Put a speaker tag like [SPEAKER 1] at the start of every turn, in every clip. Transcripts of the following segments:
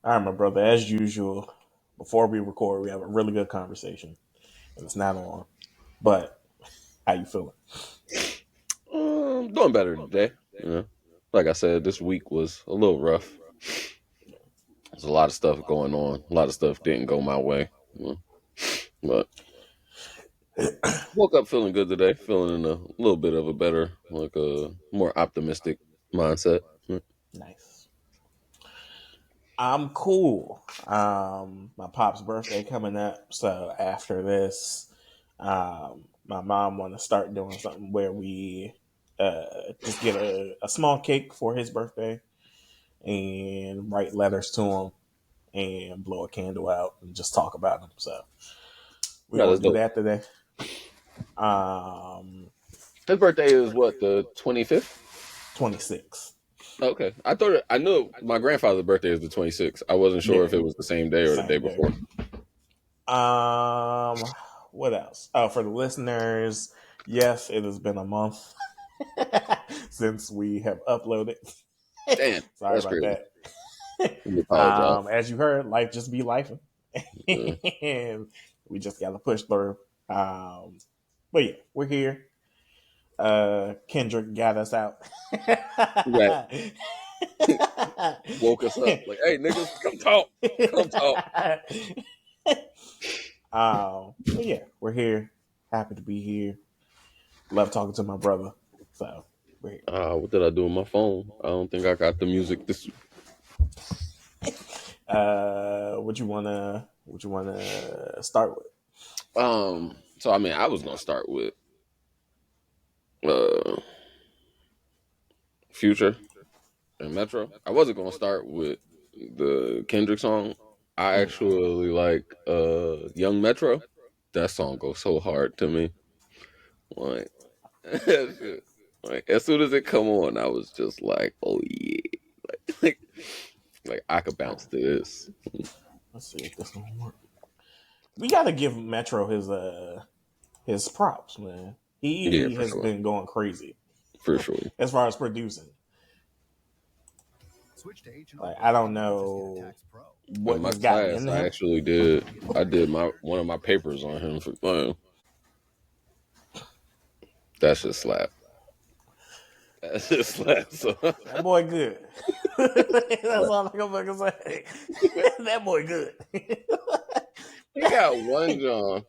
[SPEAKER 1] All right, my brother. As usual, before we record, we have a really good conversation, and it's not on. But how you feeling?
[SPEAKER 2] Doing better today. Like I said, this week was a little rough. There's a lot of stuff going on. A lot of stuff didn't go my way. But woke up feeling good today. Feeling in a little bit of a better, like a more optimistic mindset.
[SPEAKER 1] Nice. I'm cool. My pop's birthday coming up, so after this, my mom want to start doing something where we just get a small cake for his birthday and write letters to him and blow a candle out and just talk about him. So we're
[SPEAKER 2] Yeah,
[SPEAKER 1] gonna
[SPEAKER 2] that's
[SPEAKER 1] do
[SPEAKER 2] dope.
[SPEAKER 1] that today. Um,
[SPEAKER 2] His birthday is what, the 25th?
[SPEAKER 1] 26.
[SPEAKER 2] Okay, I knew my grandfather's birthday is the 26th. I wasn't sure
[SPEAKER 1] Yeah,
[SPEAKER 2] if it was the same day or the day
[SPEAKER 1] same day.
[SPEAKER 2] before.
[SPEAKER 1] What else? Oh, for the listeners, yes, it has been a month since we have uploaded.
[SPEAKER 2] Damn,
[SPEAKER 1] Sorry
[SPEAKER 2] that's
[SPEAKER 1] about
[SPEAKER 2] crazy.
[SPEAKER 1] that.
[SPEAKER 2] We apologize.
[SPEAKER 1] As you heard, life just be life,
[SPEAKER 2] Yeah.
[SPEAKER 1] and we just got to push through. But yeah, we're here. Kendrick got us out.
[SPEAKER 2] Right. Woke us up like, hey niggas, come talk, come talk.
[SPEAKER 1] But yeah, we're here. Happy to be here. Love talking to my brother. So we're here.
[SPEAKER 2] What did I do with my phone? I don't think I got the music this.
[SPEAKER 1] What you wanna start with?
[SPEAKER 2] So I mean, I was gonna start with uh Future and Metro. I wasn't gonna start with the Kendrick song. I actually like Young Metro. That song goes so hard to me. Like, like as soon as it come on, I was just like, oh yeah, like, like I could
[SPEAKER 1] All right,
[SPEAKER 2] bounce to this
[SPEAKER 1] let's see if this gonna work. We gotta give Metro his props, man.
[SPEAKER 2] yeah,
[SPEAKER 1] He
[SPEAKER 2] for
[SPEAKER 1] has
[SPEAKER 2] sure,
[SPEAKER 1] been going crazy
[SPEAKER 2] for sure.
[SPEAKER 1] as far as producing. Like I don't know
[SPEAKER 2] In
[SPEAKER 1] what
[SPEAKER 2] my
[SPEAKER 1] has gotten
[SPEAKER 2] class,
[SPEAKER 1] into
[SPEAKER 2] I
[SPEAKER 1] him.
[SPEAKER 2] actually did. I did my one of my papers on him for fun. That's just slap. That's just slap. So
[SPEAKER 1] That boy good. That's all I can fucking say. That boy good.
[SPEAKER 2] he got one John.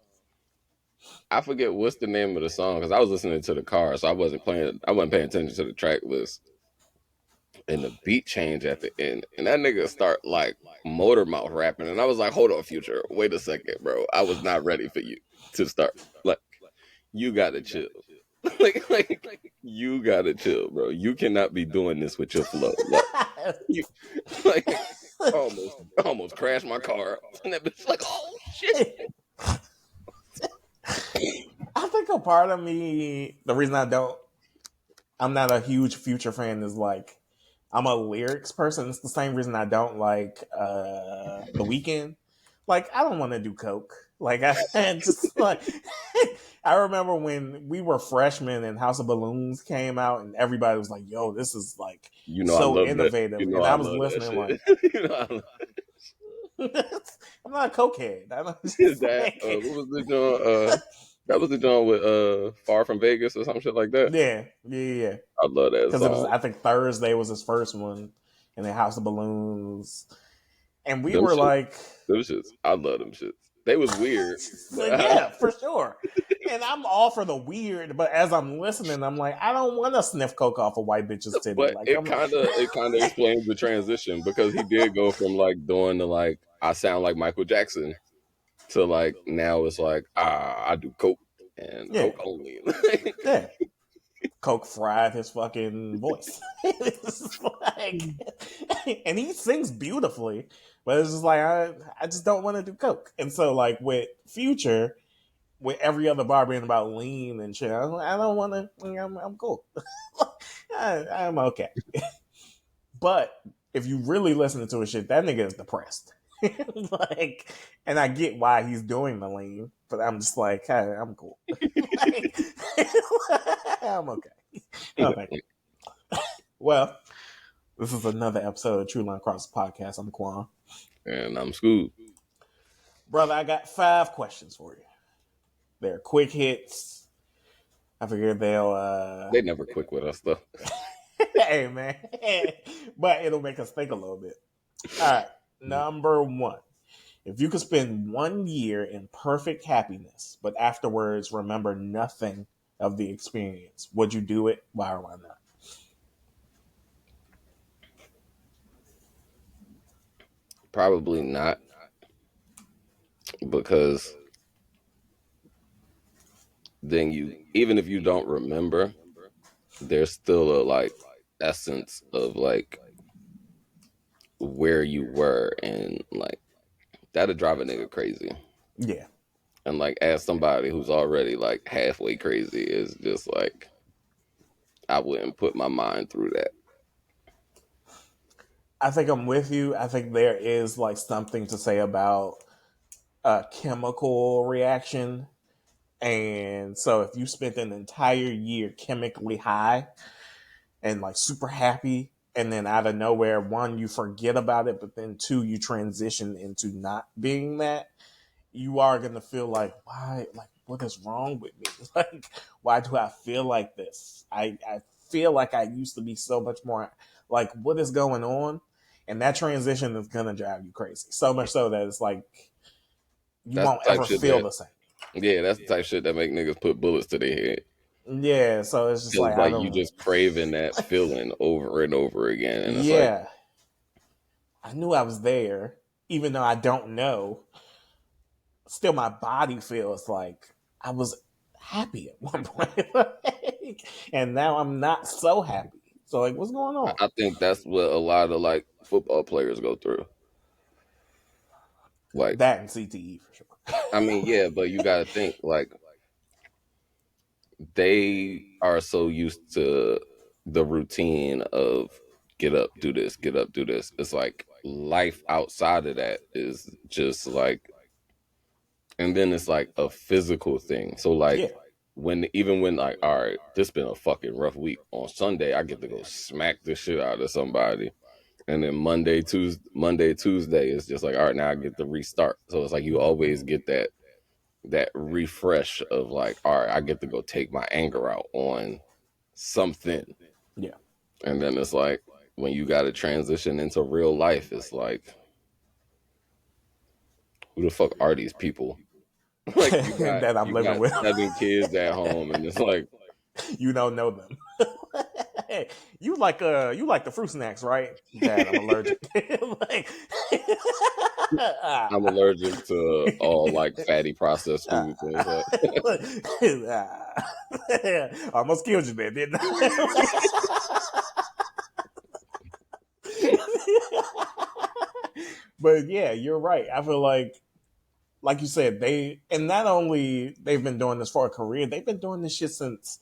[SPEAKER 2] I forget what's the name of the song because I was listening to the car, so I wasn't playing. I wasn't paying attention to the track list. And the beat change at the end, and that nigga start like motor mouth rapping, and I was like, "Hold on, Future, wait a second, bro. I was not ready for you to start. Like, you gotta chill. like you gotta chill, bro. You cannot be doing this with your flow. Like, you like almost crashed my car, and that bitch like, oh shit.
[SPEAKER 1] I think a part of me, the reason I'm not a huge Future fan is like, I'm a lyrics person. It's the same reason I don't like The Weeknd. Like, I don't want to do coke. Like, I just like, I remember when we were freshmen and House of Balloons came out, and everybody was like, "Yo, this is like
[SPEAKER 2] You know I
[SPEAKER 1] so
[SPEAKER 2] love that. You
[SPEAKER 1] innovative,"
[SPEAKER 2] know
[SPEAKER 1] and
[SPEAKER 2] I
[SPEAKER 1] I was
[SPEAKER 2] love that
[SPEAKER 1] listening like,
[SPEAKER 2] shit. You know I love
[SPEAKER 1] I'm not a cokehead. I'm just
[SPEAKER 2] that.
[SPEAKER 1] like,
[SPEAKER 2] What was the joint? That was the joint with Far from Vegas or some shit like that.
[SPEAKER 1] yeah.
[SPEAKER 2] I love that
[SPEAKER 1] Because it was,
[SPEAKER 2] song.
[SPEAKER 1] I think Thursday was his first one, and then House of Balloons, and we
[SPEAKER 2] Them
[SPEAKER 1] were
[SPEAKER 2] shit.
[SPEAKER 1] like,
[SPEAKER 2] Them shits. I love them shits. They was weird,
[SPEAKER 1] so
[SPEAKER 2] but
[SPEAKER 1] yeah, for sure. And I'm all for the weird, but as I'm listening, I'm like, I don't want to sniff coke off a white bitch's titty.
[SPEAKER 2] but
[SPEAKER 1] Like,
[SPEAKER 2] it
[SPEAKER 1] I'm,
[SPEAKER 2] kind of explains the transition because he did go from like doing the like I sound like Michael Jackson to like now it's like I do coke and
[SPEAKER 1] yeah,
[SPEAKER 2] coke only.
[SPEAKER 1] yeah. Coke fried his fucking voice. It's like, and he sings beautifully, but it's just like I just don't want to do coke. And so like with Future, with every other bar being about lean and shit, I don't want to. I'm cool. I'm okay. But if you really listen to his shit, that nigga is depressed. Like, and I get why he's doing the lean, but I'm just like, hey, I'm cool. Like, I'm okay. Oh, thank you. Well, This is another episode of True Line Cross Podcast. I'm Quan.
[SPEAKER 2] And I'm Scoob.
[SPEAKER 1] Brother, I got 5 questions for you. They're quick hits. I figured they'll
[SPEAKER 2] They never quick with us though.
[SPEAKER 1] hey man. But it'll make us think a little bit. Alright. Number 1. If you could spend 1 year in perfect happiness, but afterwards remember nothing of the experience, would you do it? Why or why not?
[SPEAKER 2] Probably not, because then even if you don't remember, there's still a essence of where you were, and that'll drive a nigga crazy.
[SPEAKER 1] Yeah.
[SPEAKER 2] And as somebody who's already halfway crazy, is just I wouldn't put my mind through that.
[SPEAKER 1] I think I'm with you. I think there is something to say about a chemical reaction. And so if you spent an entire year chemically high and super happy, and then out of nowhere, one, you forget about it, but then two, you transition into not being that, you are going to feel why, what is wrong with me? Why do I feel like this? I feel like I used to be so much more what is going on? And that transition is going to drive you crazy. So much so that it's you
[SPEAKER 2] That's
[SPEAKER 1] won't
[SPEAKER 2] the type
[SPEAKER 1] ever
[SPEAKER 2] shit
[SPEAKER 1] feel
[SPEAKER 2] that
[SPEAKER 1] the same.
[SPEAKER 2] Yeah, that's the type shit that make niggas put bullets to their head.
[SPEAKER 1] Yeah, so it's just
[SPEAKER 2] Cause
[SPEAKER 1] I
[SPEAKER 2] you
[SPEAKER 1] don't.
[SPEAKER 2] just craving that feeling over and over again, and it's
[SPEAKER 1] Yeah, I knew I was there, even though I don't know. Still, my body feels like I was happy at one point, and now I'm not so happy. So, what's going on?
[SPEAKER 2] I think that's what a lot of football players go through. Like,
[SPEAKER 1] That and CTE for sure.
[SPEAKER 2] I mean, yeah, but you got to think they are so used to the routine of get up, do this, get up, do this. It's life outside of that is just and then it's a physical thing. So
[SPEAKER 1] Yeah,
[SPEAKER 2] when all right, this been a fucking rough week. On Sunday, I get to go smack the shit out of somebody, and then Monday, Tuesday is just all right. Now I get to restart. So it's you always get that refresh of all right, I get to go take my anger out on something,
[SPEAKER 1] yeah.
[SPEAKER 2] and then it's when you got to transition into real life, it's who the fuck are these people? you got
[SPEAKER 1] That I'm
[SPEAKER 2] you
[SPEAKER 1] living
[SPEAKER 2] got
[SPEAKER 1] with.
[SPEAKER 2] 7 kids at home, and it's
[SPEAKER 1] You don't know them. Hey, you like the fruit snacks, right? Dad, I'm allergic. like,
[SPEAKER 2] I'm allergic to all fatty processed foods, and it's
[SPEAKER 1] almost killed you there, didn't I? But yeah, you're right. I feel like you said, and not only they've been doing this for a career, they've been doing this shit since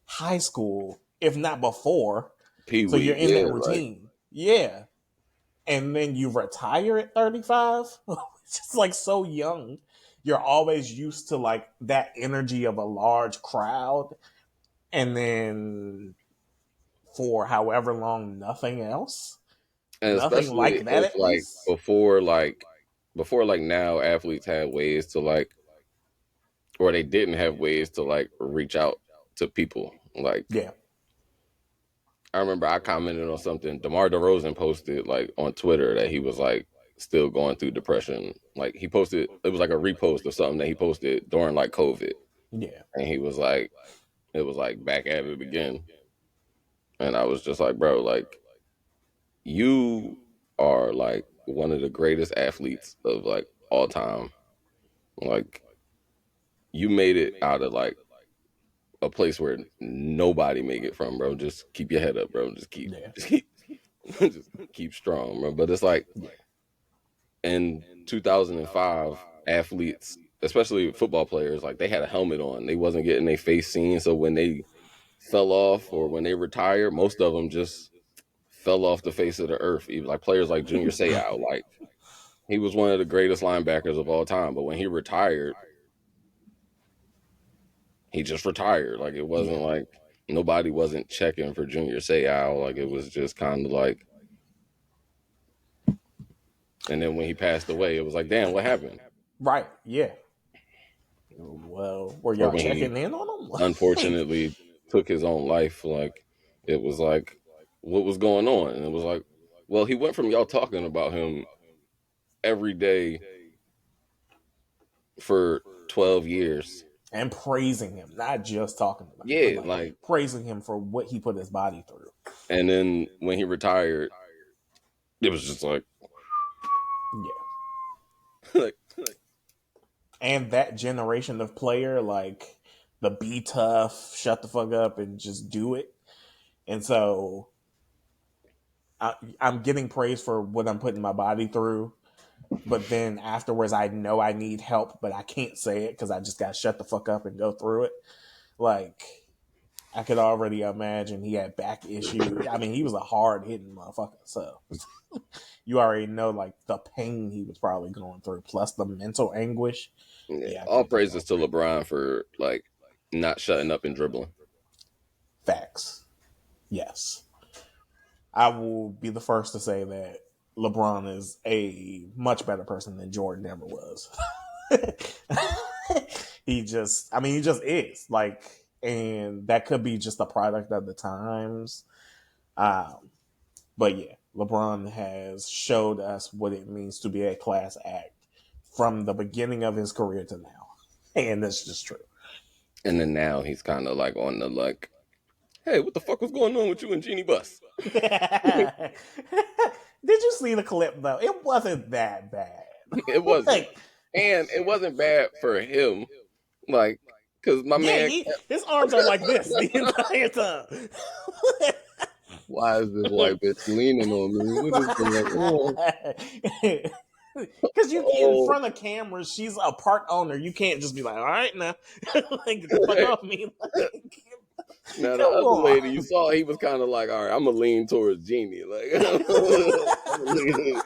[SPEAKER 1] high school, if not before.
[SPEAKER 2] Pee
[SPEAKER 1] So you're
[SPEAKER 2] Wee,
[SPEAKER 1] in
[SPEAKER 2] yeah,
[SPEAKER 1] that routine. Yeah. And then you retire at 35, which is so young. You're always used to that energy of a large crowd. And then for however long, nothing else.
[SPEAKER 2] and
[SPEAKER 1] Nothing like
[SPEAKER 2] especially
[SPEAKER 1] that,
[SPEAKER 2] if
[SPEAKER 1] at least.
[SPEAKER 2] before now athletes had ways to or they didn't have ways to reach out to people.
[SPEAKER 1] Yeah.
[SPEAKER 2] I remember I commented on something DeMar DeRozan posted on Twitter that he was still going through depression. He posted, it was a repost of something that he posted during COVID,
[SPEAKER 1] Yeah.
[SPEAKER 2] and he was it was back at it again. And I was just bro, you are one of the greatest athletes of all time. Like you made it out of a place where nobody make it from, bro. Just keep your head up, bro.
[SPEAKER 1] Yeah.
[SPEAKER 2] Just keep strong, bro. But it's
[SPEAKER 1] Yeah.
[SPEAKER 2] in 2005, athletes, especially football players, they had a helmet on. They wasn't getting their face seen. So when they fell off or when they retired, most of them just fell off the face of the earth. Even players like Junior Seau, he was one of the greatest linebackers of all time. But when he retired, he just retired. It wasn't
[SPEAKER 1] Yeah.
[SPEAKER 2] nobody wasn't checking for Junior Seau. It was just kind of And then when he passed away, it was like, damn, what happened?
[SPEAKER 1] Right? Yeah. Well, were
[SPEAKER 2] Or
[SPEAKER 1] y'all
[SPEAKER 2] when he
[SPEAKER 1] checking in on him? Like,
[SPEAKER 2] unfortunately took his own life, like it was like, what was going on? And it was like, well, he went from y'all talking about him every day for 12 years.
[SPEAKER 1] and praising him, not just talking about him, but
[SPEAKER 2] Yeah,
[SPEAKER 1] like
[SPEAKER 2] like,
[SPEAKER 1] praising him for what he put his body through.
[SPEAKER 2] and then when he retired, it was just like,
[SPEAKER 1] Yeah.
[SPEAKER 2] like
[SPEAKER 1] And that generation of player, like the be tough, shut the fuck up, and just do it. And so I'm getting praise for what I'm putting my body through. But then afterwards, I know I need help, but I can't say it because I just got to shut the fuck up and go through it. Like, I could already imagine he had back issues. I mean, he was a hard hitting motherfucker. So you already know, like, the pain he was probably going through, plus the mental anguish.
[SPEAKER 2] yeah,
[SPEAKER 1] Yeah, I
[SPEAKER 2] all
[SPEAKER 1] can't think
[SPEAKER 2] praises
[SPEAKER 1] about
[SPEAKER 2] to LeBron for like not shutting up and dribbling.
[SPEAKER 1] facts. Yes. I will be the first to say that LeBron is a much better person than Jordan ever was. He just is like, and that could be just a product of the times. Um, but yeah, LeBron has showed us what it means to be a class act from the beginning of his career to now, and that's just true.
[SPEAKER 2] And then now he's kind of like on the like, hey, what the fuck was going on with you and Jeannie Buss?
[SPEAKER 1] Did you see the clip though? It wasn't that bad.
[SPEAKER 2] It wasn't,
[SPEAKER 1] Like,
[SPEAKER 2] and it wasn't bad for him, like, cause my
[SPEAKER 1] yeah,
[SPEAKER 2] man,
[SPEAKER 1] his arms are like this the entire time.
[SPEAKER 2] why is this white bitch leaning on me? What is the like? Oh,
[SPEAKER 1] Because you in
[SPEAKER 2] oh,
[SPEAKER 1] front of cameras, she's a part owner. You can't just be like, all right now, like get the fuck
[SPEAKER 2] right.
[SPEAKER 1] off me. Like,
[SPEAKER 2] Now the
[SPEAKER 1] come
[SPEAKER 2] other
[SPEAKER 1] on.
[SPEAKER 2] lady you saw, he was kind of like, all right, I'm gonna lean towards Jeannie, like, I'm gonna lean.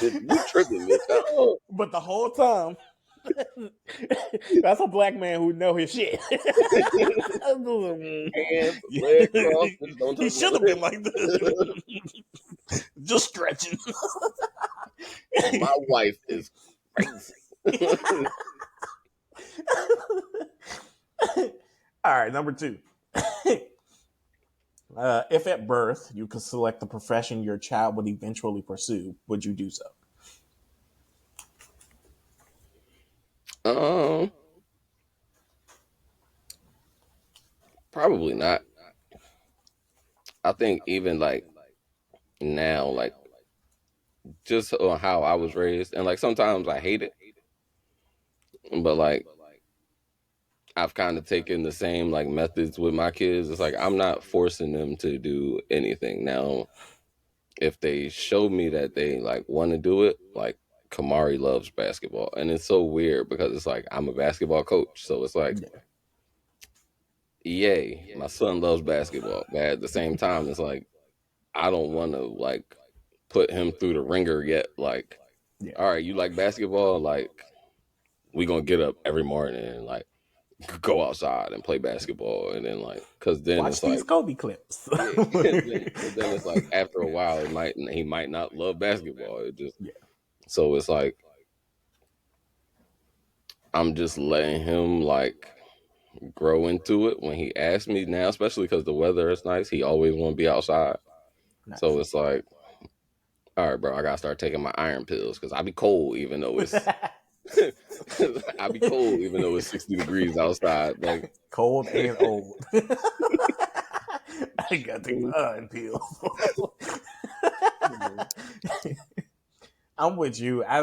[SPEAKER 2] Bitch, you tripping, bitch? Oh,
[SPEAKER 1] But the whole time, that's a black man who know his shit.
[SPEAKER 2] hands, leg crossed, bitch, don't
[SPEAKER 1] He
[SPEAKER 2] touch my
[SPEAKER 1] should have been like this,
[SPEAKER 2] leg.
[SPEAKER 1] just stretching.
[SPEAKER 2] My wife is crazy.
[SPEAKER 1] All right, number two. If at birth you could select the profession your child would eventually pursue, would you do so?
[SPEAKER 2] Um, Probably not. I think even like now, like just on how I was raised, and like sometimes I hate it, but like I've kind of taken the same like methods with my kids. It's like I'm not forcing them to do anything. Now, if they show me that they like want to do it, like Kamari loves basketball, and it's so weird because it's like I'm a basketball coach, so it's like,
[SPEAKER 1] Yeah.
[SPEAKER 2] yay, my son loves basketball. But at the same time, it's like I don't want to like put him through the ringer yet. Like,
[SPEAKER 1] Yeah.
[SPEAKER 2] all right, you like basketball? Like, we gonna get up every morning and like go outside and play basketball, and then like, cause then
[SPEAKER 1] Watch
[SPEAKER 2] it's
[SPEAKER 1] these
[SPEAKER 2] like,
[SPEAKER 1] Kobe clips.
[SPEAKER 2] yeah, but then it's like after a while, he might not love basketball. It just
[SPEAKER 1] Yeah.
[SPEAKER 2] so it's like I'm just letting him like grow into it when he asks me now, especially because the weather is nice. He always want to be outside, so
[SPEAKER 1] Nice.
[SPEAKER 2] it's like, all right, bro, I gotta start taking my iron pills because I be cold even though it's I be cold even though it's 60 degrees outside. Like,
[SPEAKER 1] Cold and old. I gotta take my iron pill. I'm with you. I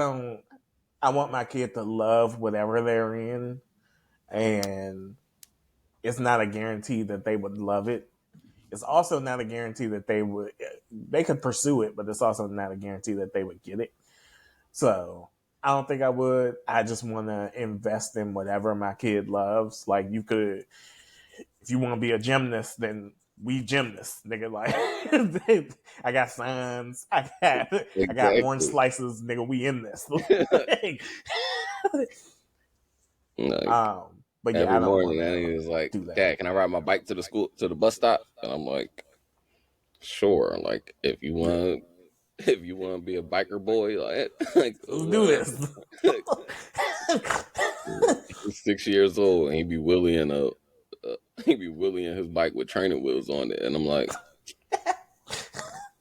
[SPEAKER 1] want my kid to love whatever they're in, and it's not a guarantee that they would love it. It's also not a guarantee that they could pursue it, but it's also not a guarantee that they would get it. So I don't think I would. I just want to invest in whatever my kid loves. Like, you could, if you want to be a gymnast, then we gymnasts, nigga. Like, I got signs, I got orange
[SPEAKER 2] exactly.
[SPEAKER 1] slices, nigga. We in this.
[SPEAKER 2] Like
[SPEAKER 1] But yeah,
[SPEAKER 2] every
[SPEAKER 1] I don't want
[SPEAKER 2] morning, and he
[SPEAKER 1] to
[SPEAKER 2] was like,
[SPEAKER 1] do that.
[SPEAKER 2] "Dad, can I ride my bike to the bus stop?" And I'm like, "Sure." Like if you
[SPEAKER 1] Yeah,
[SPEAKER 2] want, if you want to be a biker boy, like
[SPEAKER 1] Let's do
[SPEAKER 2] whatever.
[SPEAKER 1] this.
[SPEAKER 2] Like, he's 6 years old and he be wheeling his bike with training wheels on it, and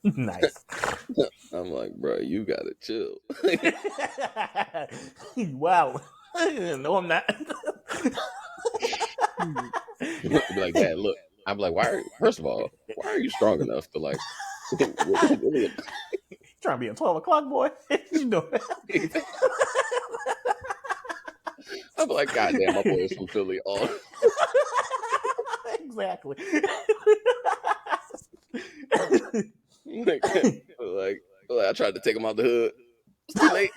[SPEAKER 1] Nice.
[SPEAKER 2] I'm like, bro, you gotta chill.
[SPEAKER 1] Wow. No, I'm not.
[SPEAKER 2] Be like, Dad, look. I'm like, first of all, why are you strong enough to like
[SPEAKER 1] Trying to be a 12 o'clock boy. You know.
[SPEAKER 2] I'm like, God damn, my boy is from Philly. All
[SPEAKER 1] Exactly.
[SPEAKER 2] like, I tried to take him out the hood. It's too late.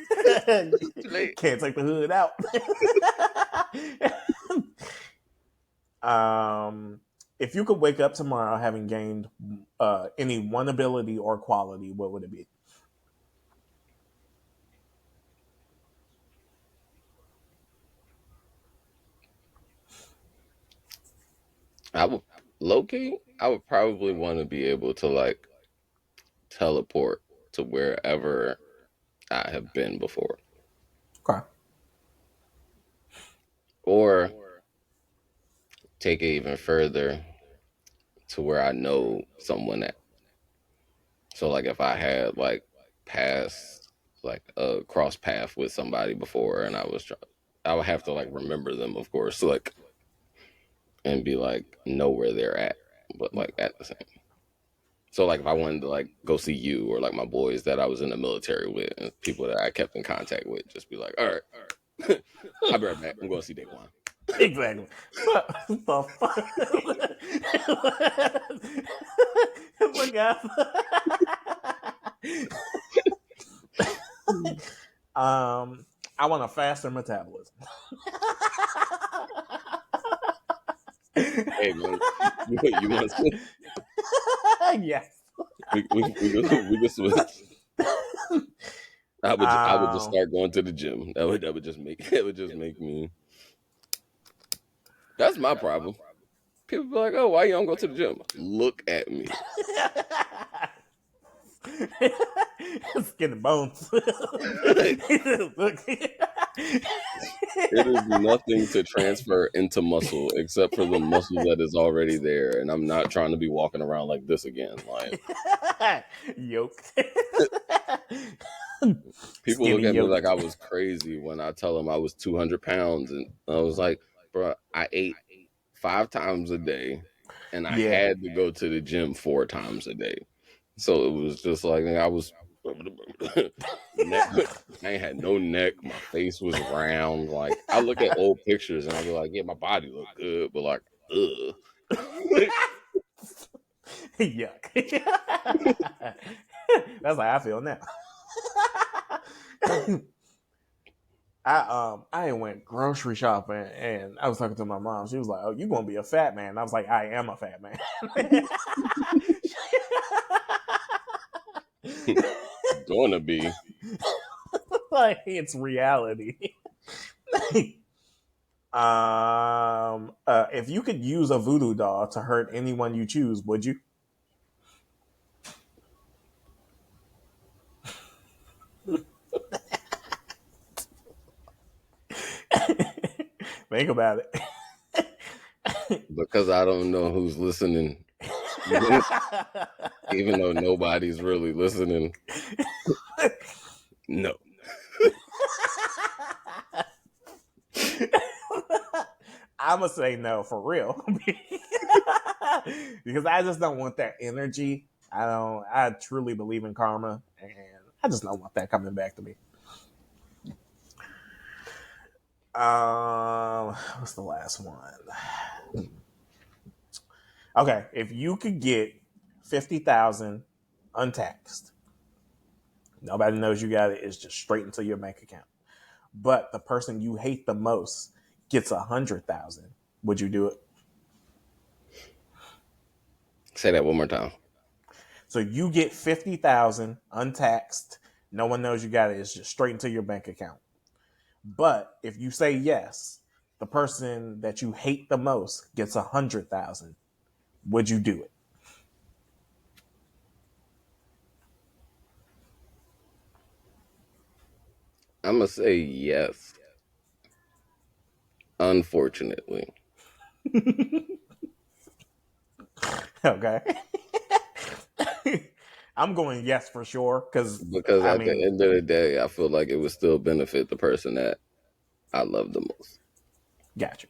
[SPEAKER 2] Too late.
[SPEAKER 1] Can't take the hood out. If you could wake up tomorrow having gained any one ability or quality, what would it be?
[SPEAKER 2] I would low key. I would probably want to be able to like teleport to wherever I have been before,
[SPEAKER 1] Okay.
[SPEAKER 2] or take it even further to where I know someone at. So like if I had like passed like a cross path with somebody before, and I would have to like remember them, of course, like and be like know where they're at, but like at the same. So like if I wanted to like go see you or like my boys that I was in the military with and people that I kept in contact with, just be like, all right, I'll be right back. I'm going to see Day One.
[SPEAKER 1] Exactly. What the fuck? Look up. I want a faster metabolism.
[SPEAKER 2] Hey man, you want to
[SPEAKER 1] Yes.
[SPEAKER 2] we could switch. I would just
[SPEAKER 1] Um,
[SPEAKER 2] start going to the gym. That would just make it would just make me. That's my problem. People be like, "Oh, why you don't go to the gym?" Look at me.
[SPEAKER 1] Skin and bones.
[SPEAKER 2] It is nothing to transfer into muscle except for the muscle that is already there, and I'm not trying to be walking around like this again. Like
[SPEAKER 1] Yoked.
[SPEAKER 2] people look
[SPEAKER 1] Skinny
[SPEAKER 2] at me like
[SPEAKER 1] yoked.
[SPEAKER 2] I was crazy when I tell them I was 200 pounds, and I was like, "Bro, I ate 5 times a day, and I
[SPEAKER 1] Yeah.
[SPEAKER 2] had to go to the gym 4 times a day." So it was just like I was neck. I ain't had no neck. My face was round. Like I look at old pictures and I be like, yeah, my body look good, but like, ugh.
[SPEAKER 1] Yuck. That's how I feel now. I went grocery shopping and I was talking to my mom. She was like, "Oh, you gonna be a fat man?" I was like, "I am a fat man."
[SPEAKER 2] Gonna be.
[SPEAKER 1] Like it's reality. If you could use a voodoo doll to hurt anyone you choose, would you? Think about it.
[SPEAKER 2] Because I don't know who's listening, even though nobody's really listening. No.
[SPEAKER 1] I'm gonna say no for real because I just don't want that energy. I don't. I truly believe in karma, and I just don't want that coming back to me. What's the last one? Okay, if you could get 50,000 untaxed, nobody knows you got it. It's just straight into your bank account. But the person you hate the most gets 100,000. Would you do it?
[SPEAKER 2] Say that one more time.
[SPEAKER 1] So you get 50,000 untaxed. No one knows you got it. It's just straight into your bank account. But if you say yes, the person that you hate the most gets 100,000. Would you do it?
[SPEAKER 2] I'm gonna say yes. Unfortunately,
[SPEAKER 1] Okay. I'm going yes for sure because
[SPEAKER 2] because
[SPEAKER 1] I
[SPEAKER 2] at the
[SPEAKER 1] mean,
[SPEAKER 2] end of the day, I feel like it would still benefit the person that I love the most,
[SPEAKER 1] got you.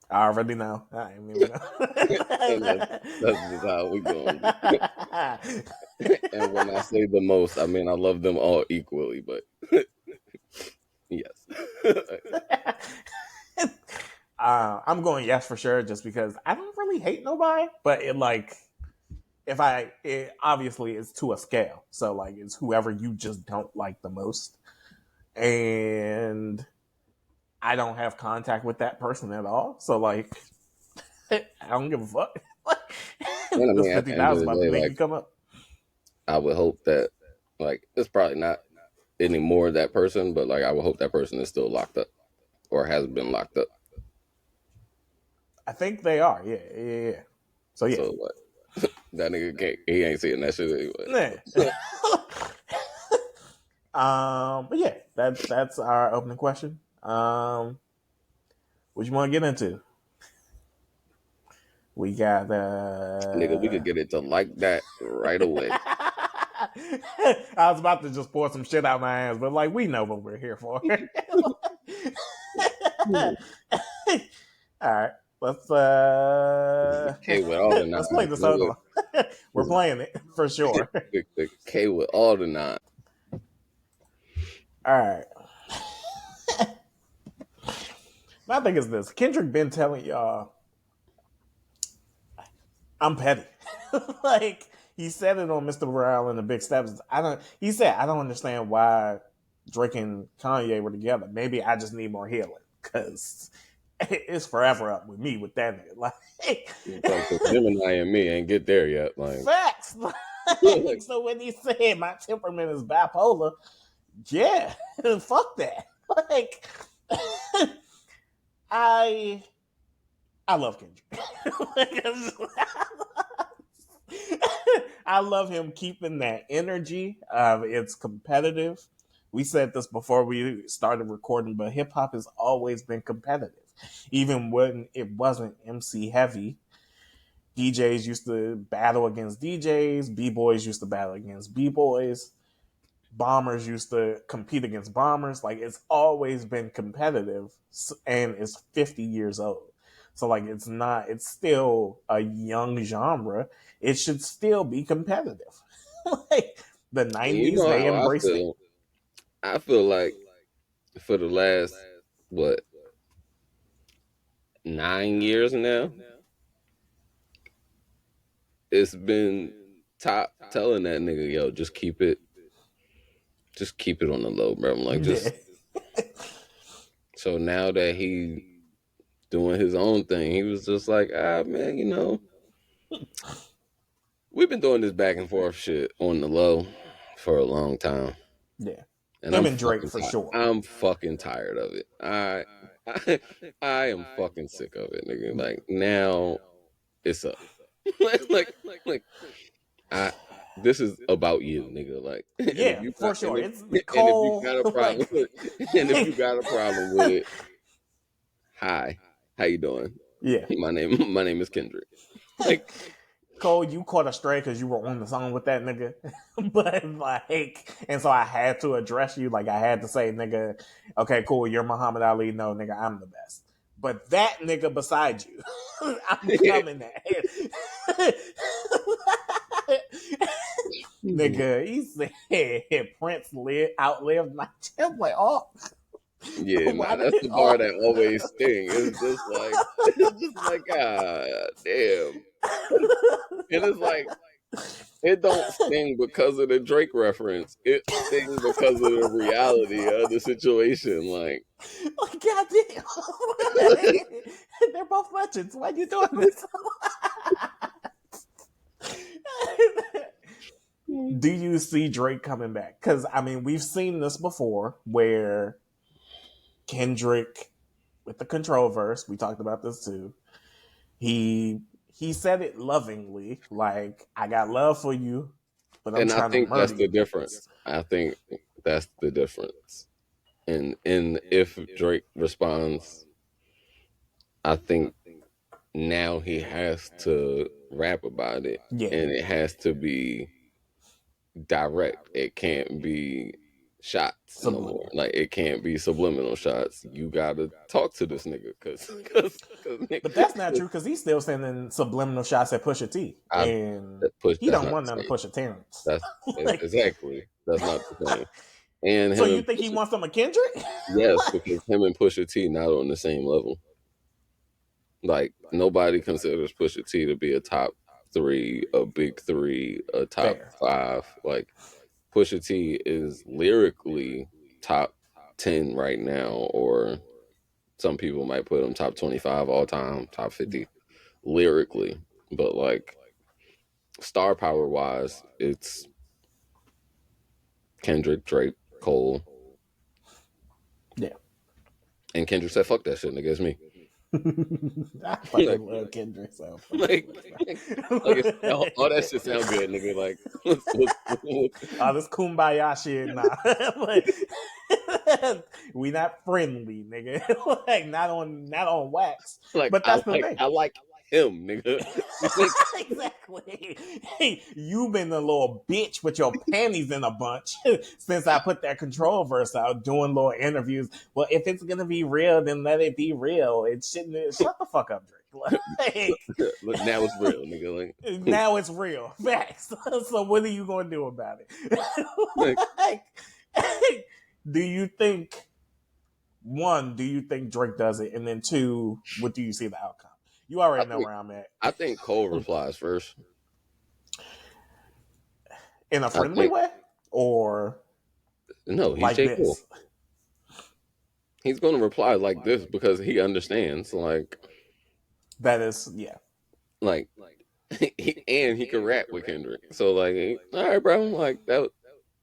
[SPEAKER 1] I already know. I didn't even
[SPEAKER 2] and that's just how we going. And when I say the most, I mean I love them all equally. But yes,
[SPEAKER 1] I'm going yes for sure, just because I don't really hate nobody, but it like if it obviously is to a scale, so like it's whoever you just don't like the most, and I don't have contact with that person at all, so like I don't give a fuck.
[SPEAKER 2] and I
[SPEAKER 1] This
[SPEAKER 2] mean at the end of
[SPEAKER 1] 50,000
[SPEAKER 2] the
[SPEAKER 1] about to
[SPEAKER 2] day,
[SPEAKER 1] make
[SPEAKER 2] like
[SPEAKER 1] me come up.
[SPEAKER 2] I would hope that like it's probably not any more of that person, but like I would hope that person is still locked up or has been locked up.
[SPEAKER 1] I think they are. Yeah, yeah, yeah. So yeah.
[SPEAKER 2] So like that nigga can't, he ain't seeing that shit anyway.
[SPEAKER 1] Nah.
[SPEAKER 2] So.
[SPEAKER 1] But yeah, that's our opening question. What you want to get into? We got
[SPEAKER 2] Nigga, we could get it to like that right away.
[SPEAKER 1] I was about to just pour some shit out my ass, but like we know what we're here for. All right, let's
[SPEAKER 2] The K with all the
[SPEAKER 1] let's play
[SPEAKER 2] nines,
[SPEAKER 1] the song. We're
[SPEAKER 2] nigga.
[SPEAKER 1] playing it for sure.
[SPEAKER 2] The K with all the nines.
[SPEAKER 1] All right. My thing is this: Kendrick been telling y'all I'm petty. Like he said it on Mr. Morale and the Big Steps. I don't. He said I don't understand why Drake and Kanye were together. Maybe I just need more healing because it's forever up with me with that nigga.
[SPEAKER 2] It's like the Gemini and me ain't get there yet. Like,
[SPEAKER 1] Facts.
[SPEAKER 2] like
[SPEAKER 1] So when he said my temperament is bipolar, yeah, fuck that. Like I I love Kendrick. I love him keeping that energy. It's competitive. We said this before we started recording, but hip hop has always been competitive. Even when it wasn't MC heavy, DJs used to battle against DJs, B boys used to battle against B boys, bombers used to compete against bombers. Like it's always been competitive, and it's 50 years old. So like it's still a young genre. It should still be competitive. Like the
[SPEAKER 2] and you
[SPEAKER 1] 90s,
[SPEAKER 2] know
[SPEAKER 1] they
[SPEAKER 2] how I
[SPEAKER 1] embraced it.
[SPEAKER 2] feel. I feel like for the last what 9 years now, it's been top telling that nigga, yo, just keep it on the low, bro. I'm like,
[SPEAKER 1] Yeah.
[SPEAKER 2] just so now that he doing his own thing, he was just like, ah, man, we've been doing this back and forth shit on the low for a long time,
[SPEAKER 1] Yeah.
[SPEAKER 2] and
[SPEAKER 1] Him and Drake for sure.
[SPEAKER 2] I'm fucking tired of it. I, I am fucking sick of it, nigga.
[SPEAKER 1] Yeah.
[SPEAKER 2] Like now, it's up. like I. This is about you, nigga. Like, and if
[SPEAKER 1] Yeah,
[SPEAKER 2] you got,
[SPEAKER 1] for sure. It's
[SPEAKER 2] and if you
[SPEAKER 1] Cole.
[SPEAKER 2] got a problem
[SPEAKER 1] Like
[SPEAKER 2] with, and if you got a problem with it, hi, how you doing?
[SPEAKER 1] yeah.
[SPEAKER 2] My name is Kendrick. Like,
[SPEAKER 1] Cole, you caught a stray because you were on the song with that nigga. But like, and so I had to address you. Like I had to say, nigga, okay, cool, you're Muhammad Ali. No, nigga, I'm the best. But that nigga beside you, I'm coming at. Nigga, he said Prince outlived my child. Like, oh,
[SPEAKER 2] yeah,
[SPEAKER 1] why
[SPEAKER 2] nah,
[SPEAKER 1] did
[SPEAKER 2] that's
[SPEAKER 1] it?
[SPEAKER 2] the bar
[SPEAKER 1] Oh.
[SPEAKER 2] that always sting. It's just like, it's just like, ah, damn. And it's like, it don't sting because of the Drake reference. It sting because of the reality of the situation. Like,
[SPEAKER 1] Like, goddamn. They're both legends. Why are you doing this? Do you see Drake coming back? Because I mean, we've seen this before, where Kendrick with the control verse. We talked about this too. He said it lovingly, like I got love for you, but I'm
[SPEAKER 2] and I
[SPEAKER 1] trying to
[SPEAKER 2] think
[SPEAKER 1] murder
[SPEAKER 2] that's the
[SPEAKER 1] you
[SPEAKER 2] difference.
[SPEAKER 1] niggas.
[SPEAKER 2] I think that's the difference. And if Drake responds, I think now he has to rap about it,
[SPEAKER 1] Yeah,
[SPEAKER 2] and it has to be direct. It can't be shots no more.
[SPEAKER 1] subliminal.
[SPEAKER 2] Like it can't be subliminal shots. You gotta talk to this nigga,
[SPEAKER 1] But that's not true because he's still sending subliminal shots at Pusha T,
[SPEAKER 2] I
[SPEAKER 1] and
[SPEAKER 2] that push.
[SPEAKER 1] he
[SPEAKER 2] That's
[SPEAKER 1] don't
[SPEAKER 2] not
[SPEAKER 1] want
[SPEAKER 2] the
[SPEAKER 1] none of
[SPEAKER 2] same.
[SPEAKER 1] Pusha Terrence.
[SPEAKER 2] That's
[SPEAKER 1] Like,
[SPEAKER 2] exactly. That's not the same. And
[SPEAKER 1] so
[SPEAKER 2] him
[SPEAKER 1] you
[SPEAKER 2] and
[SPEAKER 1] think he
[SPEAKER 2] Pusha,
[SPEAKER 1] wants some of Kendrick?
[SPEAKER 2] yes,
[SPEAKER 1] Like,
[SPEAKER 2] because him and Pusha T not on the same level. Like nobody considers Pusha T to be a top three, a big three, a top
[SPEAKER 1] fair.
[SPEAKER 2] five. Like Pusha T is lyrically top 10 right now, or some people might put him top 25 all time, top
[SPEAKER 1] Yeah,
[SPEAKER 2] 50 lyrically. But like star power wise, it's Kendrick, Drake, Cole,
[SPEAKER 1] yeah.
[SPEAKER 2] and Kendrick said, "Fuck that shit, nigga, it's me."
[SPEAKER 1] I
[SPEAKER 2] like,
[SPEAKER 1] fucking love Kendrick, so fuck
[SPEAKER 2] like, all that
[SPEAKER 1] it.
[SPEAKER 2] shit sound good, nigga. Like,
[SPEAKER 1] All this kumbaya shit, nah. We not friendly, nigga. Like not on wax.
[SPEAKER 2] like
[SPEAKER 1] But that's the
[SPEAKER 2] I
[SPEAKER 1] thing.
[SPEAKER 2] like him, nigga. Like,
[SPEAKER 1] Exactly. Hey, you been a little bitch with your panties in a bunch since I put that control verse out doing little interviews. Well, if it's gonna be real, then let it be real. It shouldn't. Shut the fuck up, Drake. Like,
[SPEAKER 2] look, now it's real, nigga. Like,
[SPEAKER 1] now it's real. Facts. So what are you gonna do about it?
[SPEAKER 2] like,
[SPEAKER 1] Like, do you think one? Do you think Drake does it? And then two, what do you see the outcome? You
[SPEAKER 2] I
[SPEAKER 1] already know
[SPEAKER 2] think
[SPEAKER 1] where I'm at.
[SPEAKER 2] I think Cole replies first.
[SPEAKER 1] In a
[SPEAKER 2] I
[SPEAKER 1] friendly
[SPEAKER 2] think
[SPEAKER 1] way, or
[SPEAKER 2] no, he's
[SPEAKER 1] like
[SPEAKER 2] J. Cole.
[SPEAKER 1] this.
[SPEAKER 2] He's gonna reply like this because he understands.
[SPEAKER 1] That is, yeah,
[SPEAKER 2] Like, and he can rap with Kendrick. So like, all right, bro. Like that was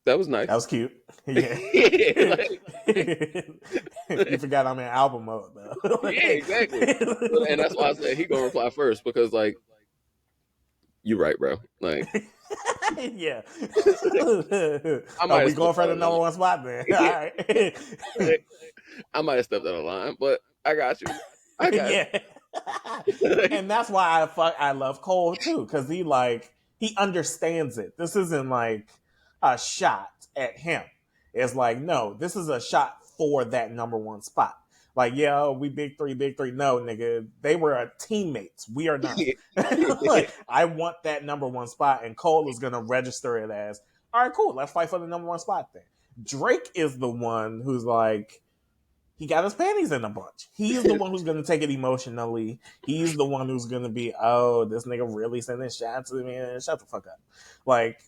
[SPEAKER 1] that
[SPEAKER 2] nice.
[SPEAKER 1] was cute. Yeah.
[SPEAKER 2] Yeah,
[SPEAKER 1] You forgot I'm in album mode though.
[SPEAKER 2] yeah, exactly. And that's why I said he gonna reply first because like you right, bro. Like,
[SPEAKER 1] Yeah.
[SPEAKER 2] I
[SPEAKER 1] Oh,
[SPEAKER 2] might have
[SPEAKER 1] we going
[SPEAKER 2] stepped
[SPEAKER 1] for
[SPEAKER 2] out
[SPEAKER 1] the
[SPEAKER 2] of line.
[SPEAKER 1] number one spot then. All right.
[SPEAKER 2] Like, I might have stepped out of line, but I got you. I got
[SPEAKER 1] Yeah.
[SPEAKER 2] you.
[SPEAKER 1] And that's why I love Cole too, because he understands it. This isn't like a shot at him. It's like, no, this is a shot for that number one spot. Like, yeah, we big three, big three. No, nigga, they were teammates. We are not. Like, I want that number one spot, and Cole is gonna register it as, all right, cool. Let's fight for the number one spot then. Drake is the one who's like, he got his panties in a bunch. He's the one who's going to take it emotionally. He's the one who's going to be, oh, this nigga really sending shots at me. Shut the fuck up. Like,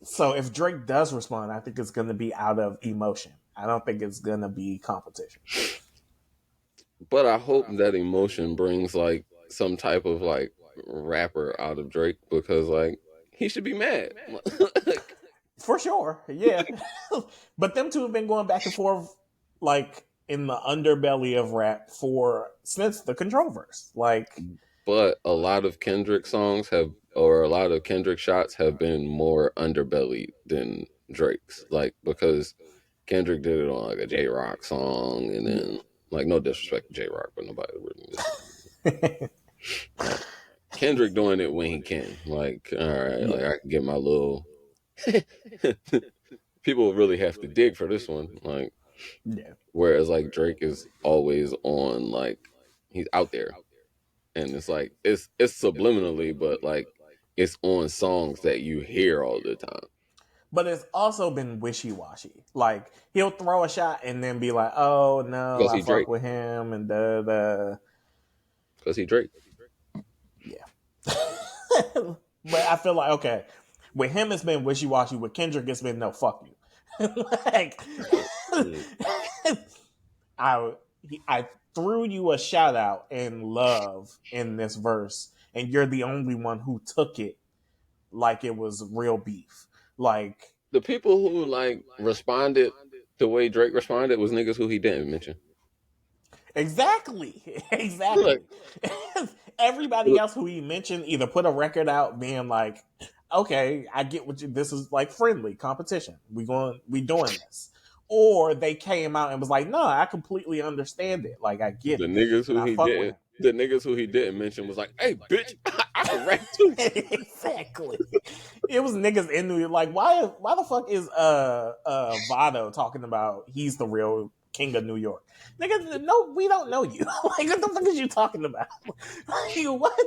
[SPEAKER 1] so if Drake does respond, I think it's going to be out of emotion. I don't think it's going to be competition.
[SPEAKER 2] But I hope that emotion brings like some type of like rapper out of Drake because like he should be mad. Like,
[SPEAKER 1] For sure. Yeah. But them two have been going back and forth, like, in the underbelly of rap since the Controverse. Like,
[SPEAKER 2] but a lot of Kendrick songs have, or a lot of Kendrick shots have been more underbelly than Drake's. Like because Kendrick did it on like a J Rock song, and
[SPEAKER 1] yeah.
[SPEAKER 2] then like no disrespect to J Rock, but nobody really. Like Kendrick doing it when he can. Like all right, like
[SPEAKER 1] Yeah.
[SPEAKER 2] I can get my little. People really have to dig for this one. Like
[SPEAKER 1] Yeah.
[SPEAKER 2] whereas like Drake is always on, like he's out there, and it's like it's subliminally, but like it's on songs that you hear all the time.
[SPEAKER 1] But it's also been wishy washy. Like, he'll throw a shot and then be like, "Oh no,
[SPEAKER 2] Because
[SPEAKER 1] I
[SPEAKER 2] he Drake.
[SPEAKER 1] fuck with him," and da.
[SPEAKER 2] Because he Drake.
[SPEAKER 1] Yeah. But I feel like, okay, with him it's been wishy washy. With Kendrick, it's been no, fuck you. Like,
[SPEAKER 2] Mm.
[SPEAKER 1] I threw you a shout out in love in this verse, and you're the only one who took it like it was real beef. Like,
[SPEAKER 2] The people who like responded the way Drake responded was niggas who he didn't mention.
[SPEAKER 1] exactly,
[SPEAKER 2] Like,
[SPEAKER 1] exactly. Everybody else who he mentioned either put a record out being like, okay, I get what you, this is like friendly competition. We doing this. or they came out and was like, no, I completely understand it. Like, I get
[SPEAKER 2] The
[SPEAKER 1] it.
[SPEAKER 2] niggas
[SPEAKER 1] And
[SPEAKER 2] who
[SPEAKER 1] I
[SPEAKER 2] he
[SPEAKER 1] fuck with
[SPEAKER 2] didn't,
[SPEAKER 1] him.
[SPEAKER 2] the niggas who he didn't mention was like, "Hey, bitch, I can rap too."
[SPEAKER 1] Exactly. It was niggas in New York. Like, why the fuck is Vado talking about he's the real king of New York? Nigga, no, we don't know you. Like, what the fuck is you talking about? Like, what?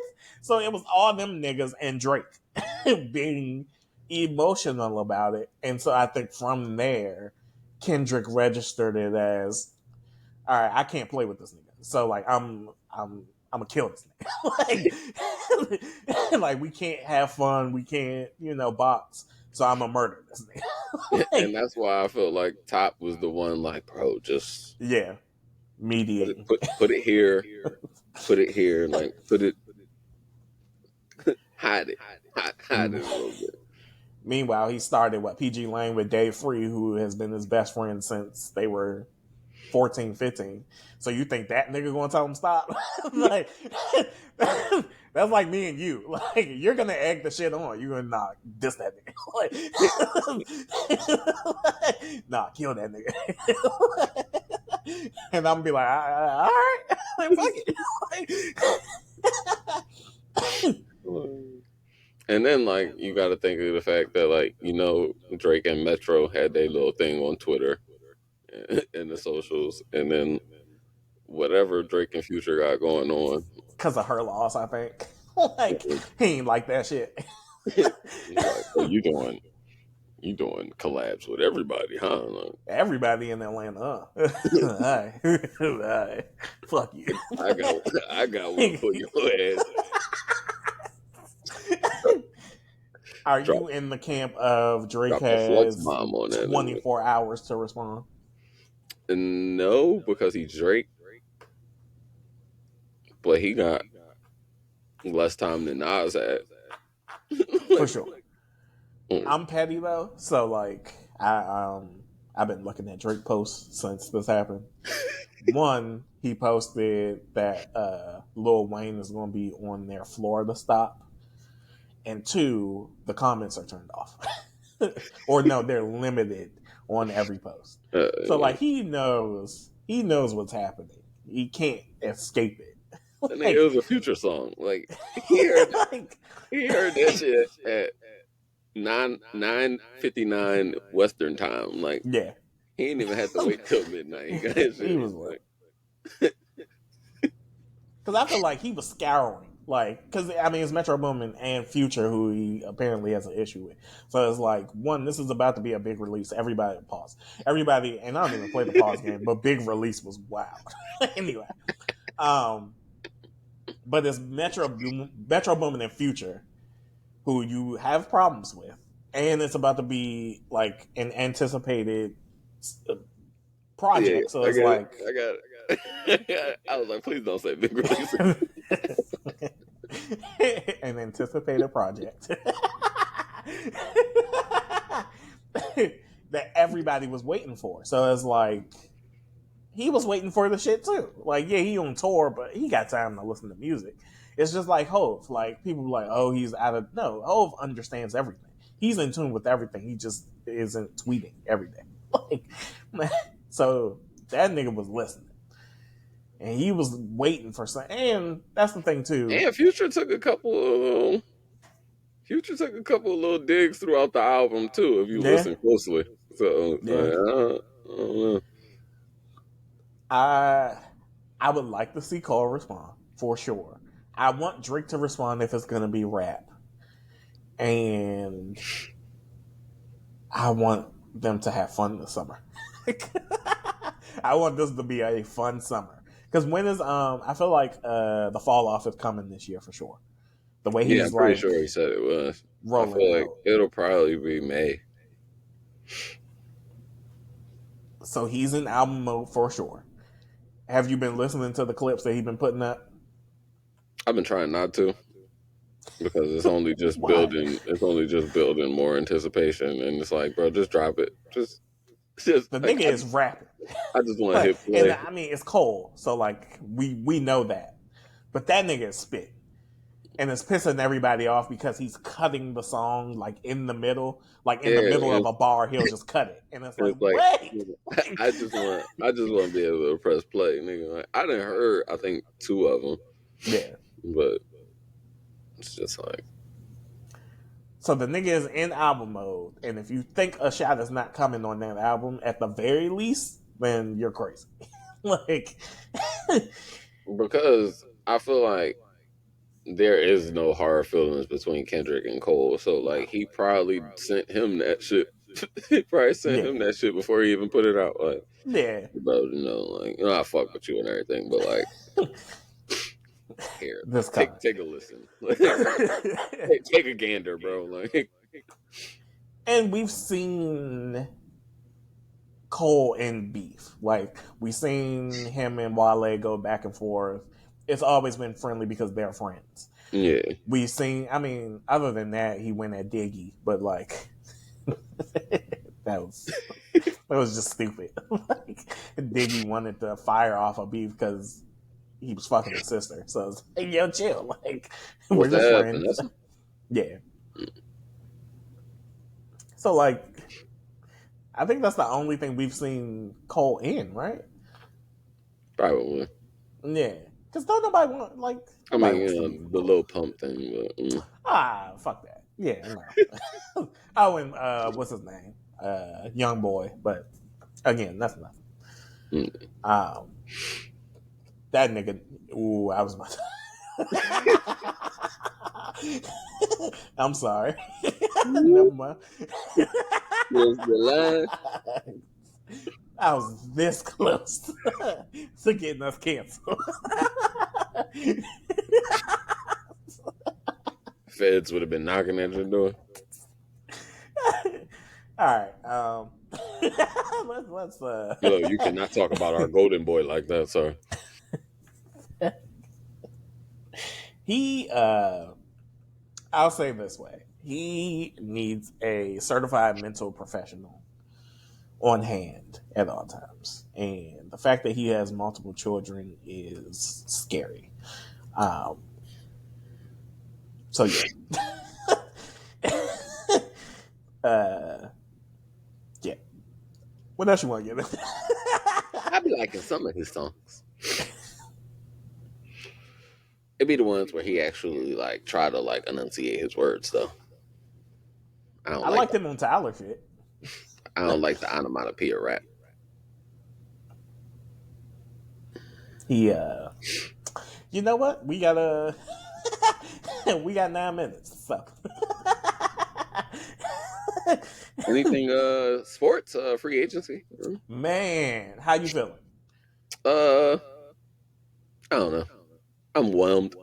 [SPEAKER 1] So it was all them niggas and Drake being emotional about it. And so I think from there, Kendrick registered it as, all right, I can't play with this nigga. So like I'm gonna kill this nigga. Like we can't have fun, we can't, box. So I'm gonna murder this nigga.
[SPEAKER 2] And
[SPEAKER 1] Like,
[SPEAKER 2] that's why I felt like Top was the one. Like, bro, just
[SPEAKER 1] yeah, mediating.
[SPEAKER 2] put it here, like hide it, hide it a little bit.
[SPEAKER 1] Meanwhile, he started PG Lane with Dave Free, who has been his best friend since they were 14, 15. So you think that nigga gonna tell him stop? Like, that's like me and you. Like, you're gonna egg the shit on. You're gonna diss that nigga. Like, nah, kill that nigga. And I'm gonna be like, all right, like, fuck it.
[SPEAKER 2] And then, like, you got to think of the fact that, like, Drake and Metro had their little thing on Twitter and the socials, and then whatever Drake and Future got going on,
[SPEAKER 1] Because of her loss, I think. Like, he ain't like that shit.
[SPEAKER 2] he's like, "Oh, you doing collabs with everybody, huh?" Like,
[SPEAKER 1] Everybody in Atlanta, all right. All right. Fuck you.
[SPEAKER 2] I got one for your ass.
[SPEAKER 1] Are
[SPEAKER 2] Drop,
[SPEAKER 1] you in the camp of Drake
[SPEAKER 2] drop the flux
[SPEAKER 1] has
[SPEAKER 2] bomb on that nigga.
[SPEAKER 1] 24 hours to respond?
[SPEAKER 2] And no, because he's Drake, but he got less time than Nas had.
[SPEAKER 1] For sure. I'm petty though, so like I've been looking at Drake posts since this happened. One, he posted that Lil Wayne is going to be on their Florida stop, and two, the comments are turned off, or no, they're limited on every post. So like he knows what's happening. He can't escape it.
[SPEAKER 2] And it was a Future song. Like he heard that shit at 9:59 Western time. Like
[SPEAKER 1] yeah,
[SPEAKER 2] he ain't even had to wait till midnight. He got his shit.
[SPEAKER 1] he was like, because I feel like he was scouring. Like, because I mean, it's Metro Boomin and Future who he apparently has an issue with. So it's like, one, this is about to be a big release. Everybody pause. Everybody, and I don't even play the pause game, but big release was wild. Anyway, but it's Metro Boomin and Future who you have problems with, and it's about to be like an anticipated project. So it's like,
[SPEAKER 2] I got it. I was like, please don't say big release.
[SPEAKER 1] An anticipated project that everybody was waiting for. So it's like he was waiting for the shit too. Like, yeah, he on tour, but he got time to listen to music. It's just like Hove. Like, people are like, oh, he's out of no. Hove understands everything. He's in tune with everything. He just isn't tweeting every day. Like, so that nigga was listening. And he was waiting for something. And that's the thing too.
[SPEAKER 2] And Future took a couple of little digs throughout the album too, if you listen closely. So
[SPEAKER 1] yeah.
[SPEAKER 2] I don't know.
[SPEAKER 1] I would like to see Cole respond for sure. I want Drake to respond if it's gonna be rap. And I want them to have fun this summer. I want this to be a fun summer. Because when is I feel like the fall off is coming this year for sure. The way he's
[SPEAKER 2] I'm pretty sure he said it was. I feel like it'll probably be May.
[SPEAKER 1] So he's in album mode for sure. Have you been listening to the clips that he's been putting up?
[SPEAKER 2] I've been trying not to, because it's only just building. It's only just building more anticipation, and it's like, bro, just drop it. Just
[SPEAKER 1] the nigga is rapping.
[SPEAKER 2] I just want to hit play.
[SPEAKER 1] And I mean, it's Cole, so like we know that, but that nigga is spit. and it's pissing everybody off because he's cutting the song like in the middle, like in the
[SPEAKER 2] Yeah,
[SPEAKER 1] middle of a bar, he'll just cut it, and it's like,
[SPEAKER 2] it's like
[SPEAKER 1] wait,
[SPEAKER 2] I just want to be able to press play, nigga. Like, I didn't heard I think two of them,
[SPEAKER 1] yeah.
[SPEAKER 2] but it's just like
[SPEAKER 1] So the nigga is in album mode, and if you think a shot is not coming on that album, at the very least, then you're crazy. Like,
[SPEAKER 2] because I feel like there is no hard feelings between Kendrick and Cole, so like he probably sent him that shit. He probably sent
[SPEAKER 1] yeah,
[SPEAKER 2] him that shit before he even put it out. Like,
[SPEAKER 1] yeah,
[SPEAKER 2] bro, like I fuck with you and everything, but like, here,
[SPEAKER 1] this coming.
[SPEAKER 2] take a listen, take a gander, bro. Like,
[SPEAKER 1] And we've seen Cole in beef. Like we've seen him and Wale go back and forth. It's always been friendly because they're friends.
[SPEAKER 2] yeah,
[SPEAKER 1] We've seen. I mean, other than that, he went at Diggy, but like that was just stupid. Like Diggy wanted to fire off a beef because he was fucking his sister. So it's like, yo, chill. Like we're
[SPEAKER 2] was
[SPEAKER 1] just
[SPEAKER 2] that
[SPEAKER 1] friends.
[SPEAKER 2] Vanessa?
[SPEAKER 1] Yeah. So like, I think that's the only thing we've seen Cole in, right?
[SPEAKER 2] Probably.
[SPEAKER 1] Yeah. Because don't nobody want like
[SPEAKER 2] I mean,
[SPEAKER 1] nobody wants to be
[SPEAKER 2] the
[SPEAKER 1] Cole.
[SPEAKER 2] little pump thing, but
[SPEAKER 1] Fuck that. Yeah, no. Oh, and what's his name? Young boy. But again, that's nothing.
[SPEAKER 2] mm.
[SPEAKER 1] Um, that nigga. Ooh, I was about to. I'm sorry. Never mind.
[SPEAKER 2] Was the line?
[SPEAKER 1] I was this close to getting us canceled.
[SPEAKER 2] Feds would have been knocking at your door.
[SPEAKER 1] All right. Let's
[SPEAKER 2] Yo, you cannot talk about our golden boy like that, sir.
[SPEAKER 1] he I'll say this way. He needs a certified mental professional on hand at all times. And the fact that he has multiple children is scary. Um, so yeah. uh, yeah. What else you want to get?
[SPEAKER 2] I be liking some of his songs. It be the ones where he actually like try to like enunciate his words though. I don't
[SPEAKER 1] I
[SPEAKER 2] like
[SPEAKER 1] liked
[SPEAKER 2] that.
[SPEAKER 1] him on Tyler shit.
[SPEAKER 2] I don't like the onomatopoeia rap.
[SPEAKER 1] He you know what? We got we got 9 minutes. So
[SPEAKER 2] Anything sports, free agency?
[SPEAKER 1] man, how you feeling?
[SPEAKER 2] Uh I don't know. I'm whelmed.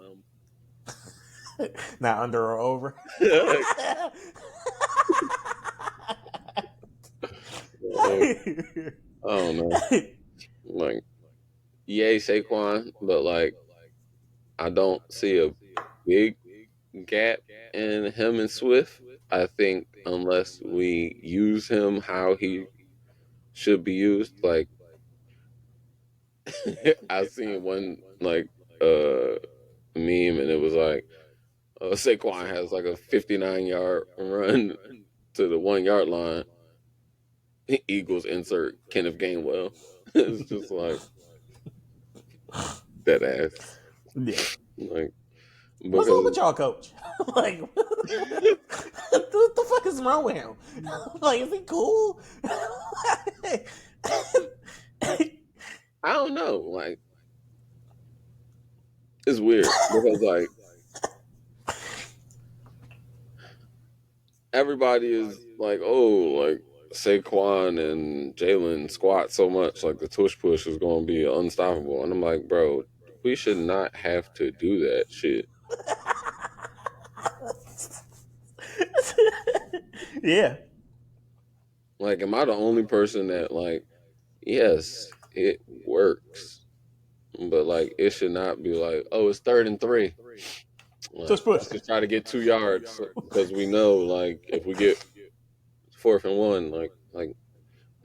[SPEAKER 1] Not under or over.
[SPEAKER 2] I don't know. Like, yay Saquon, but like I don't see a big gap in him and Swift. I think unless we use him how he should be used, like I seen one like uh meme and it was like Saquon has like a 59-yard run to the 1 yard line. Eagles insert Kenneth Gainwell. It's just like that ass.
[SPEAKER 1] Yeah.
[SPEAKER 2] Like
[SPEAKER 1] What's wrong
[SPEAKER 2] because
[SPEAKER 1] with y'all, coach? Like, what the fuck is wrong with him? Like, is he cool?
[SPEAKER 2] I don't know. Like it's weird because like everybody is like, oh, like Saquon and Jalen squat so much, like the tush push is going to be unstoppable. And I'm like, bro, we should not have to do that shit.
[SPEAKER 1] Yeah.
[SPEAKER 2] Like, am I the only person that like, yes, it works, but like, it should not be like, oh, it's 3rd and 3. Like,
[SPEAKER 1] Just push
[SPEAKER 2] let's
[SPEAKER 1] it.
[SPEAKER 2] just try to get 2 yards because we know, like, if we get 4th and 1, like,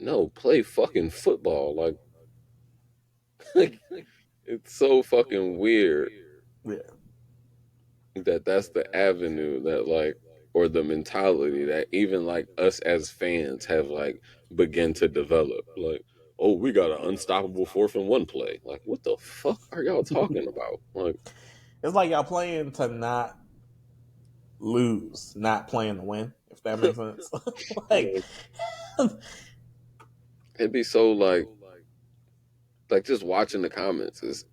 [SPEAKER 2] no, play fucking football. Like, it's so fucking weird.
[SPEAKER 1] Yeah.
[SPEAKER 2] that that's the avenue that like or the mentality that even like us as fans have like begin to develop. Like, oh, we got an unstoppable 4th and 1 play. Like, what the fuck are y'all talking about? Like,
[SPEAKER 1] It's like y'all playing to not lose, not playing to win. If that makes sense. Like,
[SPEAKER 2] it'd be so like just watching the comments is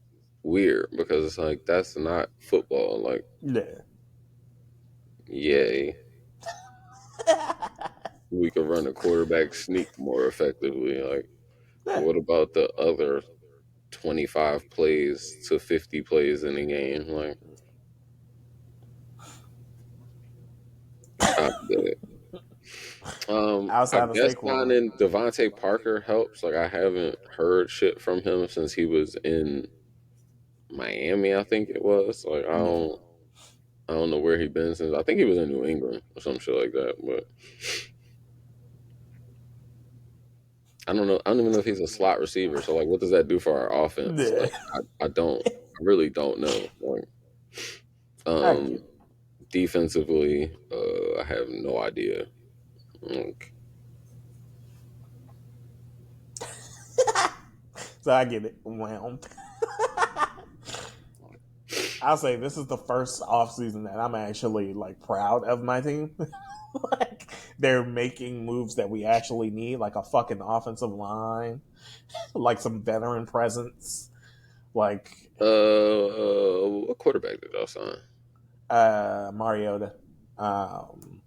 [SPEAKER 2] weird because it's like that's not football. Like,
[SPEAKER 1] yeah.
[SPEAKER 2] yay, we could run a quarterback sneak more effectively. Like,
[SPEAKER 1] Yeah.
[SPEAKER 2] what about the other 25 plays to 50 plays in a game? Like, I get it. I
[SPEAKER 1] Outside of
[SPEAKER 2] guess
[SPEAKER 1] Saquon.
[SPEAKER 2] signing Devontae Parker helps. Like, I haven't heard shit from him since he was in Miami, I think it was. Like,
[SPEAKER 1] Yeah.
[SPEAKER 2] I don't know where he been since. I think he was in New England or some shit like that. But I don't know. I don't even know if he's a slot receiver. So like, what does that do for our offense?
[SPEAKER 1] Yeah.
[SPEAKER 2] Like, I don't. I really don't know. Like,
[SPEAKER 1] I
[SPEAKER 2] um,
[SPEAKER 1] get it.
[SPEAKER 2] defensively, I have no idea. Like,
[SPEAKER 1] So I get it. Whelmed. I'll say this is the first offseason that I'm actually like proud of my team. Like they're making moves that we actually need, like a fucking offensive line, like some veteran presence, like
[SPEAKER 2] what quarterback did y'all sign?
[SPEAKER 1] Mariota. Um,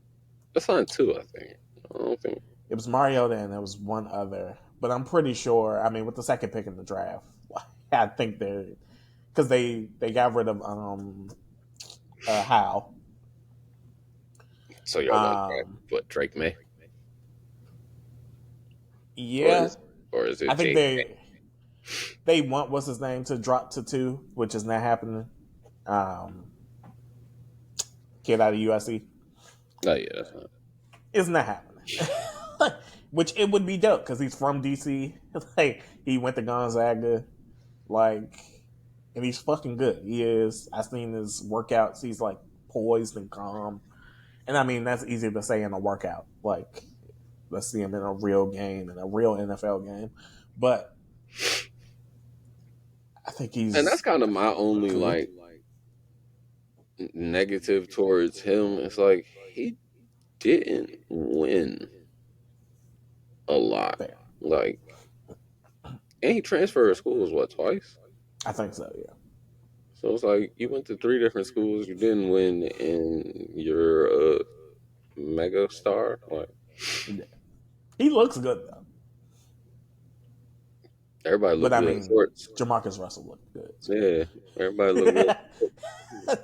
[SPEAKER 2] I signed two, I think. I don't think.
[SPEAKER 1] it was Mariota and there was one other, but I'm pretty sure. I mean, with the second pick in the draft, I think they're because they got rid of Howe.
[SPEAKER 2] So y'all gonna draft
[SPEAKER 1] Um,
[SPEAKER 2] what Drake May, or
[SPEAKER 1] yeah,
[SPEAKER 2] is
[SPEAKER 1] I
[SPEAKER 2] it
[SPEAKER 1] think
[SPEAKER 2] Jake?
[SPEAKER 1] they want what's his name to drop to 2, which is not happening. Um, kid out of USC,
[SPEAKER 2] Oh yeah, that's not.
[SPEAKER 1] it's not happening. Which it would be dope because he's from DC. Like he went to Gonzaga, like, and he's fucking good. He is. I seen his workouts. He's like poised and calm. And I mean that's easy to say in a workout. Like let's see him in a real game, in a real NFL game. But I think
[SPEAKER 2] And that's
[SPEAKER 1] he's
[SPEAKER 2] kind of my only
[SPEAKER 1] good.
[SPEAKER 2] like negative towards him. It's like he didn't win a lot.
[SPEAKER 1] Fair.
[SPEAKER 2] Like, and he transferred schools what twice.
[SPEAKER 1] I think so. Yeah.
[SPEAKER 2] So it's like you went to three different schools, you didn't win, and you're a mega star. Like,
[SPEAKER 1] Yeah. He looks good though.
[SPEAKER 2] everybody
[SPEAKER 1] But
[SPEAKER 2] looked
[SPEAKER 1] I
[SPEAKER 2] good in
[SPEAKER 1] mean,
[SPEAKER 2] shorts.
[SPEAKER 1] Jamarcus Russell looked good
[SPEAKER 2] Yeah, everybody looked good.
[SPEAKER 1] too.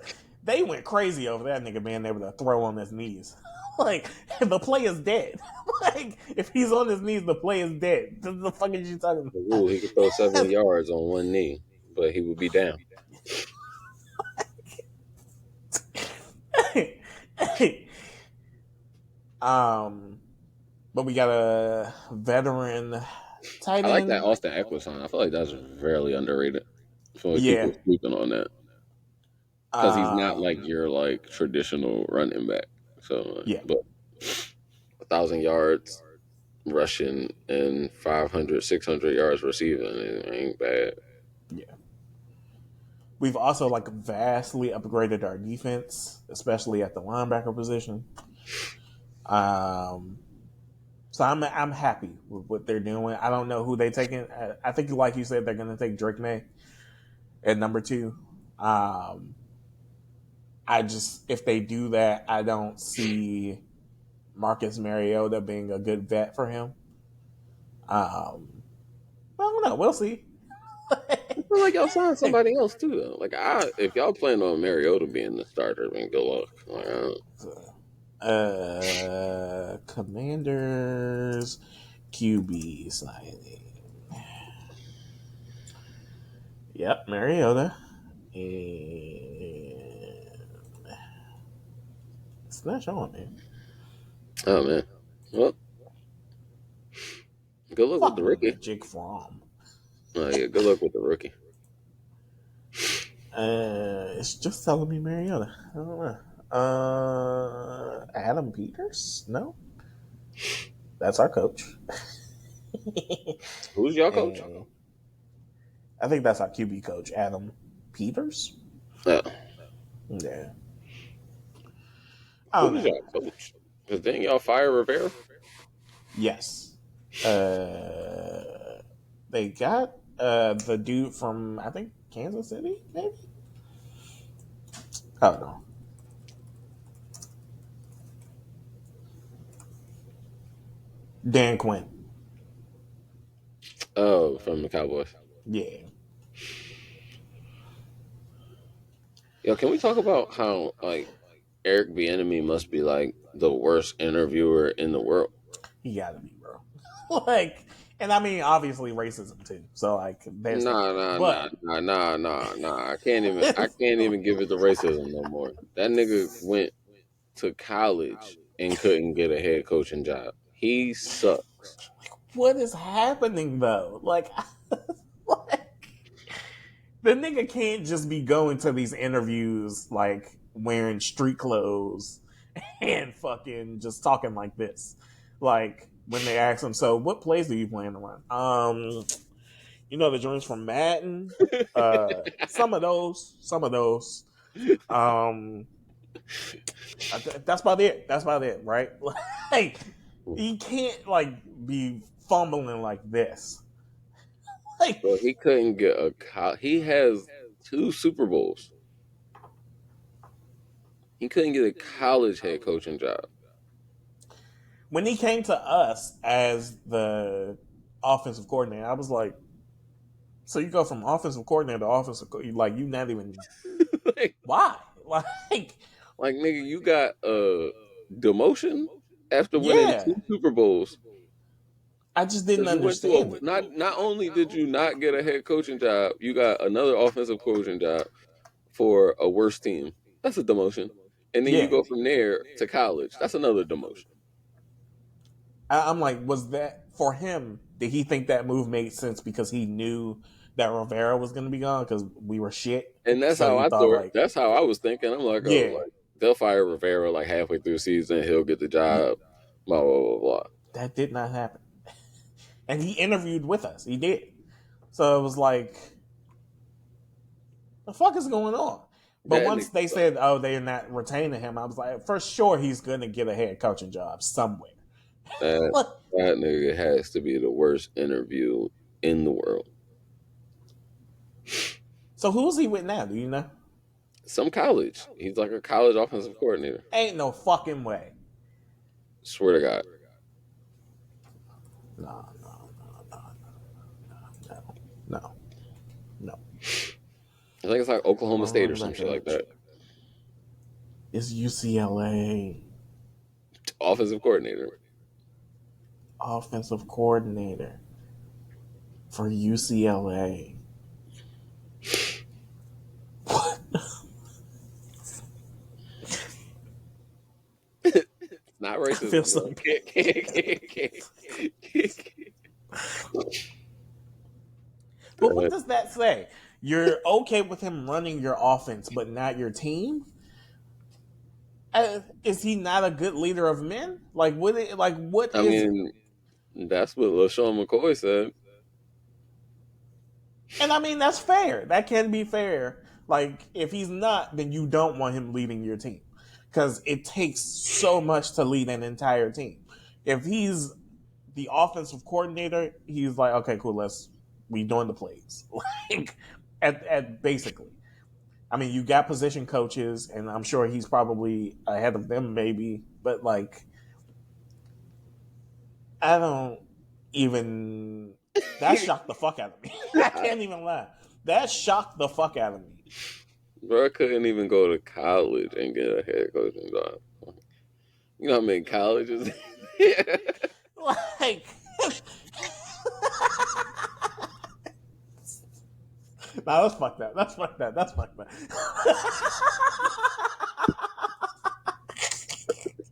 [SPEAKER 1] They went crazy over that nigga being able to throw on his knees. Like the play is dead. Like if he's on his knees, the play is dead. What the fuck is you talking
[SPEAKER 2] The
[SPEAKER 1] about?
[SPEAKER 2] rule, he could throw 70 yards on one knee, but he would be down.
[SPEAKER 1] um, but we got a veteran tight
[SPEAKER 2] I like that
[SPEAKER 1] end.
[SPEAKER 2] Austin Eckler sign. I feel like that's very underrated. I feel like people
[SPEAKER 1] Yeah.
[SPEAKER 2] are sleeping on that because he's not like
[SPEAKER 1] Um,
[SPEAKER 2] your like traditional running back. So,
[SPEAKER 1] yeah.
[SPEAKER 2] but 1,000 yards rushing and 500, 600 yards receiving, it ain't bad.
[SPEAKER 1] Yeah. We've also like vastly upgraded our defense, especially at the linebacker position. Um, so I'm happy with what they're doing. I don't know who they taking. I think, like you said, they're going to take Drake May at number 2. Um, I just if they do that, I don't see Marcus Mariota being a good vet for him. I don't know. We'll see.
[SPEAKER 2] I feel like y'all signed somebody else too, though. Like, if y'all plan on Mariota being the starter, then good luck. Like,
[SPEAKER 1] Commanders QB signing. Yep, Mariota. And it's not showing me.
[SPEAKER 2] oh man, well, good luck with
[SPEAKER 1] Fuck
[SPEAKER 2] the
[SPEAKER 1] with
[SPEAKER 2] rookie.
[SPEAKER 1] that Jake Fromm.
[SPEAKER 2] Oh yeah, good luck with the rookie.
[SPEAKER 1] It's just telling me Mariota. I don't know. Adam Peters? No, that's our coach.
[SPEAKER 2] Who's your coach?
[SPEAKER 1] And I think that's our QB coach, Adam Peters.
[SPEAKER 2] Yeah.
[SPEAKER 1] Yeah, I don't
[SPEAKER 2] Who's
[SPEAKER 1] know.
[SPEAKER 2] your coach? Because then y'all fire Rivera?
[SPEAKER 1] Yes, they got the dude from I think Kansas City, maybe. I don't know. Dan Quinn.
[SPEAKER 2] Oh, from the Cowboys.
[SPEAKER 1] Yeah,
[SPEAKER 2] Yo, can we talk about how like Eric Bieniemy must be like the worst interviewer in the world?
[SPEAKER 1] he got to be, bro. Like, and I mean, obviously racism too. So like, there's that.
[SPEAKER 2] Nah, nah, nah,
[SPEAKER 1] But
[SPEAKER 2] nah, nah, nah, nah. I can't even give it the racism no more. That nigga went to college and couldn't get a head coaching job. He sucks.
[SPEAKER 1] what is happening though? Like, like the nigga can't just be going to these interviews like wearing street clothes and fucking just talking like this. Like when they ask him, so what plays do you plan to run? The joints from Madden. Some of those. Um, that's about it. That's about it, right? Like he can't like be fumbling like this. Like
[SPEAKER 2] Bro, he couldn't get he has 2 Super Bowls. He couldn't get a college head coaching job.
[SPEAKER 1] when he came to us as the offensive coordinator, I was like, so you go from offensive coordinator to like you not even
[SPEAKER 2] like,
[SPEAKER 1] why? Like
[SPEAKER 2] like nigga, you got a demotion after winning
[SPEAKER 1] yeah,
[SPEAKER 2] 2 Super Bowls.
[SPEAKER 1] I just didn't
[SPEAKER 2] Because you went to
[SPEAKER 1] understand it.
[SPEAKER 2] not only did you not get a head coaching job, you got another offensive coaching job for a worse team. That's a demotion. And then you
[SPEAKER 1] Yeah,
[SPEAKER 2] go from there to college. That's another demotion.
[SPEAKER 1] I'm like, was that for him? Did he think that move made sense because he knew that Rivera was going to be gone because we were shit?
[SPEAKER 2] And that's
[SPEAKER 1] So
[SPEAKER 2] how
[SPEAKER 1] he
[SPEAKER 2] I
[SPEAKER 1] thought
[SPEAKER 2] thought.
[SPEAKER 1] like,
[SPEAKER 2] That's how I was thinking. I'm like, oh,
[SPEAKER 1] yeah,
[SPEAKER 2] like they'll fire Rivera like halfway through the season. He'll get the job. Blah blah blah blah.
[SPEAKER 1] that did not happen. And he interviewed with us. He did. So it was like, the fuck is going on? But
[SPEAKER 2] That
[SPEAKER 1] once
[SPEAKER 2] nigga
[SPEAKER 1] they
[SPEAKER 2] suck.
[SPEAKER 1] said, oh, they're not retaining him, I was like, for sure he's going to get a head coaching job somewhere.
[SPEAKER 2] That that nigga has to be the worst interview in the world.
[SPEAKER 1] So who's he with now? Do you know?
[SPEAKER 2] Some college. He's like a college offensive coordinator.
[SPEAKER 1] Ain't no fucking way.
[SPEAKER 2] Swear to God.
[SPEAKER 1] No, no, no, no, no, no, no.
[SPEAKER 2] I think it's like Oklahoma State or
[SPEAKER 1] Wrong
[SPEAKER 2] some shit like
[SPEAKER 1] coach.
[SPEAKER 2] that.
[SPEAKER 1] It's UCLA
[SPEAKER 2] Offensive coordinator.
[SPEAKER 1] offensive coordinator for UCLA. What?
[SPEAKER 2] Not
[SPEAKER 1] I feel
[SPEAKER 2] racism,
[SPEAKER 1] so
[SPEAKER 2] bro.
[SPEAKER 1] But what does that say? You're okay with him running your offense, but not your team? Is he not a good leader of men? Like what? What
[SPEAKER 2] I
[SPEAKER 1] is it?
[SPEAKER 2] mean, that's what LaShawn McCoy said.
[SPEAKER 1] And I mean that's fair. That can be fair. Like if he's not, then you don't want him leading your team because it takes so much to lead an entire team. If he's the offensive coordinator, he's like, okay, cool, we doing the plays. Like at basically. I mean, you got position coaches, and I'm sure he's probably ahead of them, maybe. But like, I don't even. That shocked the fuck out of me. I can't even lie. That shocked the fuck out of me.
[SPEAKER 2] Bro, I couldn't even go to college and get a head coaching job. You know how many colleges?
[SPEAKER 1] Like, nah, that's fucked up. That's fucked up. That's fucked up.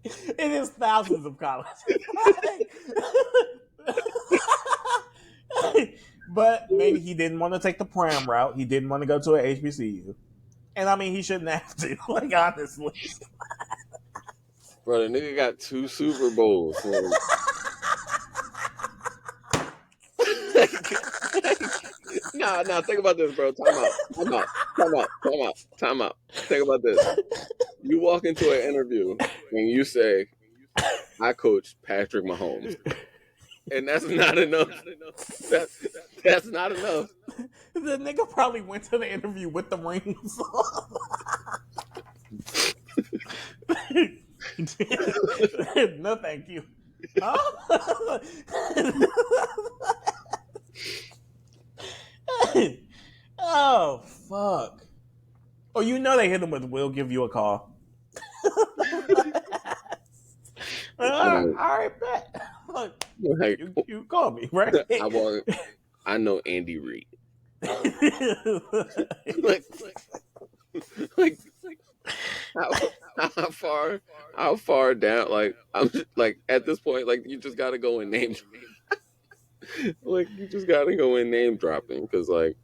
[SPEAKER 1] It is thousands of colleges. But maybe he didn't want to take the prom route. He didn't want to go to an HBCU. And I mean, he shouldn't have to. Like honestly,
[SPEAKER 2] Bro, the nigga got 2 Super Bowls. Nah, think about this, bro. Time out. Time out. Time out. Time out. Time out. Think about this. You walk into an interview and you say, I coach Patrick Mahomes. And that's not enough. That's not enough.
[SPEAKER 1] the nigga probably went to the interview with the rings on. No, thank you. Huh? Oh fuck! Oh, you know they hit him with "We'll give you a call." All right, bet. Look,
[SPEAKER 2] Like,
[SPEAKER 1] you call me, right?
[SPEAKER 2] I know Andy Reid. like, like, how far down? Like, I'm just, like at this point, like you just gotta go and name, like you just gotta go and name dropping because like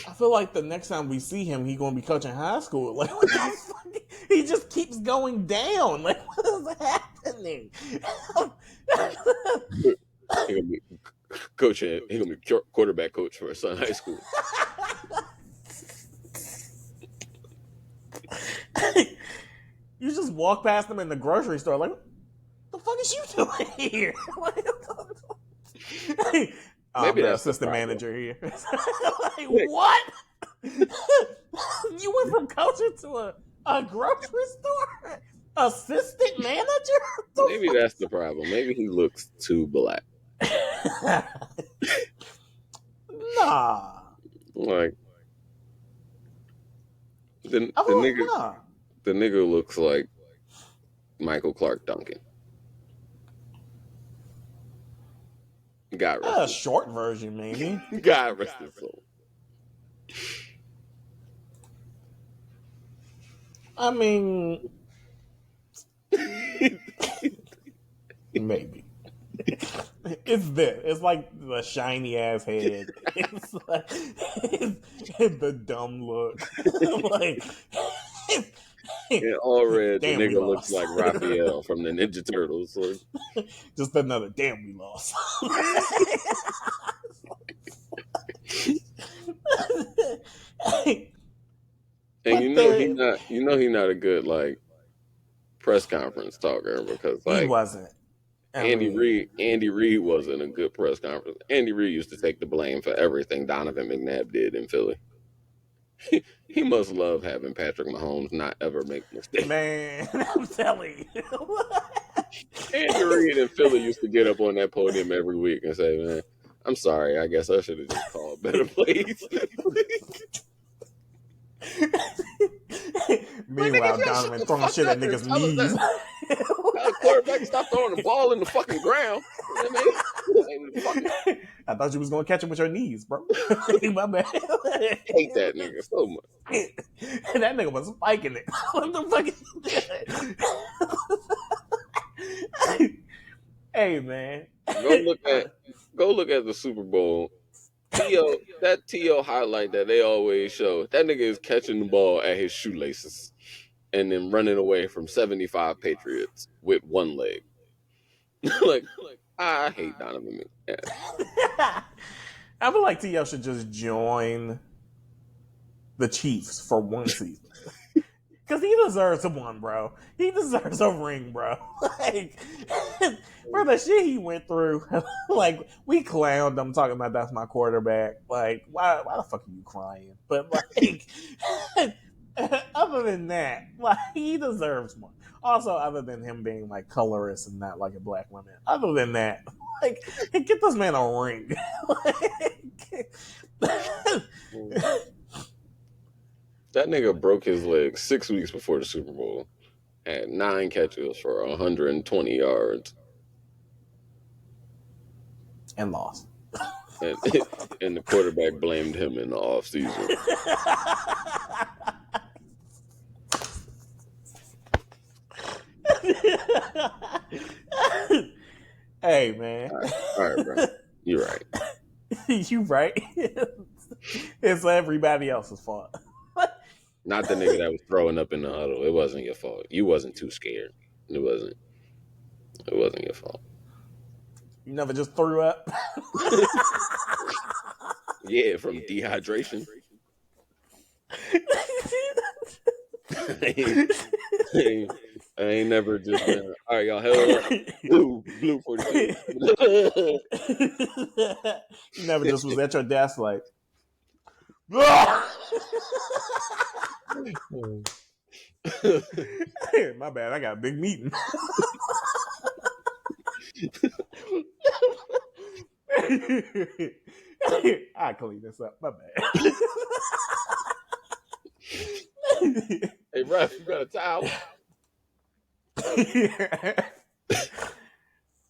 [SPEAKER 1] I feel like the next time we see him, he's gonna be coaching high school. Like, what the fuck? He just keeps going down. Like, what is happening?
[SPEAKER 2] he gonna be coaching. He gonna be quarterback coach for Sun High School.
[SPEAKER 1] You just walk past him in the grocery store, like, what the fuck is you doing here? I'm
[SPEAKER 2] Maybe
[SPEAKER 1] the
[SPEAKER 2] that's the
[SPEAKER 1] assistant
[SPEAKER 2] problem.
[SPEAKER 1] manager here. Like, what? You went from coaching to a grocery store? Assistant manager?
[SPEAKER 2] Maybe that's the problem. Maybe he looks too black.
[SPEAKER 1] Nah.
[SPEAKER 2] Like the
[SPEAKER 1] I feel like,
[SPEAKER 2] nigga,
[SPEAKER 1] nah.
[SPEAKER 2] the nigga looks like Michael Clark Duncan. God rest
[SPEAKER 1] A
[SPEAKER 2] his
[SPEAKER 1] short version, maybe.
[SPEAKER 2] God rest his soul.
[SPEAKER 1] I mean, maybe. It's this. It's like the shiny ass head. It's like it's the dumb look. Like
[SPEAKER 2] In all red, the
[SPEAKER 1] damn, we
[SPEAKER 2] nigga looks
[SPEAKER 1] lost.
[SPEAKER 2] like Raphael from the Ninja Turtles. So.
[SPEAKER 1] Just another damn, we lost.
[SPEAKER 2] And you know he not a good like press conference talker because
[SPEAKER 1] He
[SPEAKER 2] like
[SPEAKER 1] wasn't.
[SPEAKER 2] Andy Reid wasn't a good press conference. Andy Reid used to take the blame for everything Donovan McNabb did in Philly. He must love having Patrick Mahomes not ever make mistakes.
[SPEAKER 1] Man, I'm telling you.
[SPEAKER 2] Andy Reid in Philly used to get up on that podium every week and say, "Man, I'm sorry. I guess I should have just called better plays."
[SPEAKER 1] Meanwhile, Donovan throwing shit at niggas' knees.
[SPEAKER 2] Quarterback, stop throwing the ball in the fucking ground. You know what I mean?
[SPEAKER 1] I thought you was gonna catch him with your knees, bro. My bad.
[SPEAKER 2] Hate that nigga so much.
[SPEAKER 1] That nigga was spiking it. What the fuck is that? Hey man.
[SPEAKER 2] Go look at the Super Bowl. That T.O. highlight that they always show, that nigga is catching the ball at his shoelaces and then running away from 75 Patriots with one leg. like, I hate Donovan McNabb.
[SPEAKER 1] I feel like T.O. should just join the Chiefs for one season. Because he deserves one, bro. He deserves a ring, bro. Like, for the shit he went through, like, we clowned him talking about that's my quarterback. Like, why the fuck are you crying? But, like, other than that, like, he deserves one. Also, other than him being, like, colorist and not like a black woman. Other than that, like, get this man a ring.
[SPEAKER 2] That nigga broke his leg 6 weeks before the Super Bowl. Had 9 catches for 120 yards.
[SPEAKER 1] And lost.
[SPEAKER 2] And the quarterback blamed him in the offseason.
[SPEAKER 1] Hey, man.
[SPEAKER 2] All right, bro. You're right.
[SPEAKER 1] You right. It's everybody else's fault.
[SPEAKER 2] Not the nigga that was throwing up in the huddle. It wasn't your fault. You wasn't too scared. It wasn't. It wasn't your fault.
[SPEAKER 1] You never just threw up.
[SPEAKER 2] Yeah, from dehydration. I ain't never just been. All right, y'all held up. Blue 42.
[SPEAKER 1] You never just was at your desk like, my bad, I got a big meeting. I clean this up. My
[SPEAKER 2] Hey, ref, you got a towel?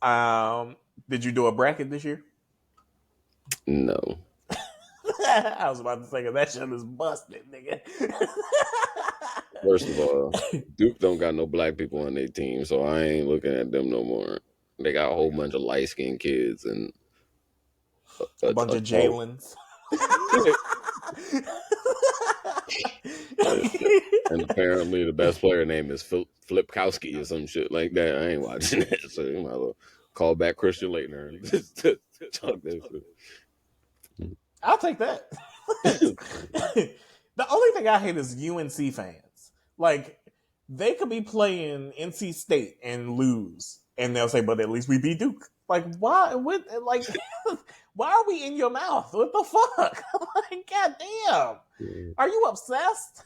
[SPEAKER 1] bad. Did you do a bracket this year?
[SPEAKER 2] No.
[SPEAKER 1] I was about to say that shit is busted, nigga.
[SPEAKER 2] First of all, Duke don't got no black people on their team, so I ain't looking at them no more. They got a whole bunch of light skinned kids and
[SPEAKER 1] A bunch
[SPEAKER 2] a
[SPEAKER 1] of
[SPEAKER 2] tall.
[SPEAKER 1] Jalen's.
[SPEAKER 2] And apparently the best player name is Flipkowski or some shit like that. I ain't watching that, so you might as well call back Christian Laettner and just talk that shit.
[SPEAKER 1] I'll take that. The only thing I hate is UNC fans. Like, they could be playing NC State and lose, and they'll say, "But at least we beat Duke." Like, why? What? Like, why are we in your mouth? What the fuck? Like, goddamn, are you obsessed?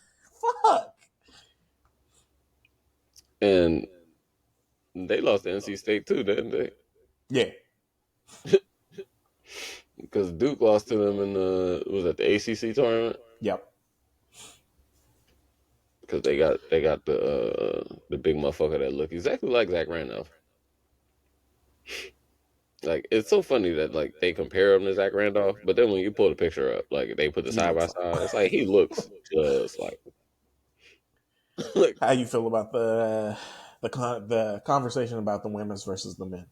[SPEAKER 1] Fuck.
[SPEAKER 2] And they lost to NC State too, didn't they?
[SPEAKER 1] Yeah.
[SPEAKER 2] Because Duke lost to them in the ACC tournament.
[SPEAKER 1] Yep.
[SPEAKER 2] Because they got the big motherfucker that look exactly like Zach Randolph. Like, it's so funny that like they compare him to Zach Randolph, but then when you pull the picture up, like they put the
[SPEAKER 1] He
[SPEAKER 2] side by
[SPEAKER 1] looks like.
[SPEAKER 2] side, it's like he looks just like. Like,
[SPEAKER 1] How you feel about the conversation about the women's versus the men?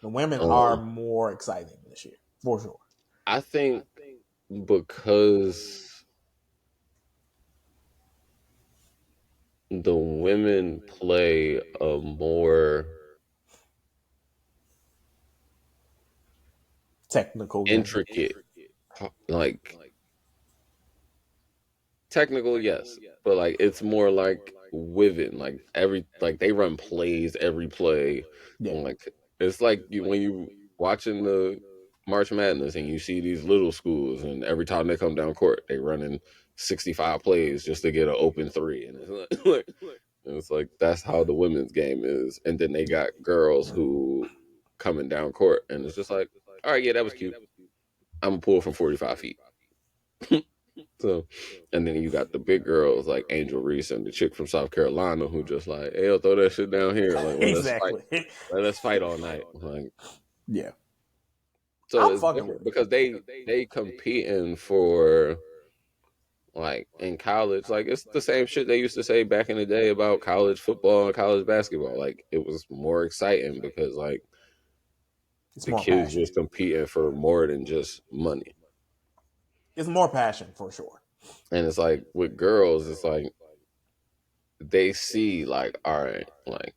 [SPEAKER 1] The women are more exciting this year, for sure.
[SPEAKER 2] I think because the women play a more
[SPEAKER 1] Technical game.
[SPEAKER 2] intricate, like technical, yes, but like it's more like Wivin, like they run plays every play,
[SPEAKER 1] Yeah.
[SPEAKER 2] and like it's like when you watching the March Madness and you see these little schools, and every time they come down court, they running 65 plays just to get an open three, and it's like that's how the women's game is, and then they got girls who coming down court, and it's just like, all right, yeah, that was cute. I'm gonna pull from 45 feet. So, and then you got the big girls like Angel Reese and the chick from South Carolina who just like, hey, yo, throw that shit down here. Like, let us fight.
[SPEAKER 1] Exactly.
[SPEAKER 2] Let us fight all night. Like,
[SPEAKER 1] Yeah.
[SPEAKER 2] so
[SPEAKER 1] I'm
[SPEAKER 2] it's
[SPEAKER 1] fucking
[SPEAKER 2] different
[SPEAKER 1] with it.
[SPEAKER 2] because they competing for like in college. Like it's the same shit they used to say back in the day about college football and college basketball. Like it was more exciting because like
[SPEAKER 1] It's
[SPEAKER 2] the
[SPEAKER 1] more
[SPEAKER 2] kids
[SPEAKER 1] passion.
[SPEAKER 2] was competing for more than just money.
[SPEAKER 1] It's more passion for sure.
[SPEAKER 2] And it's like with girls, it's like they see like, all right, like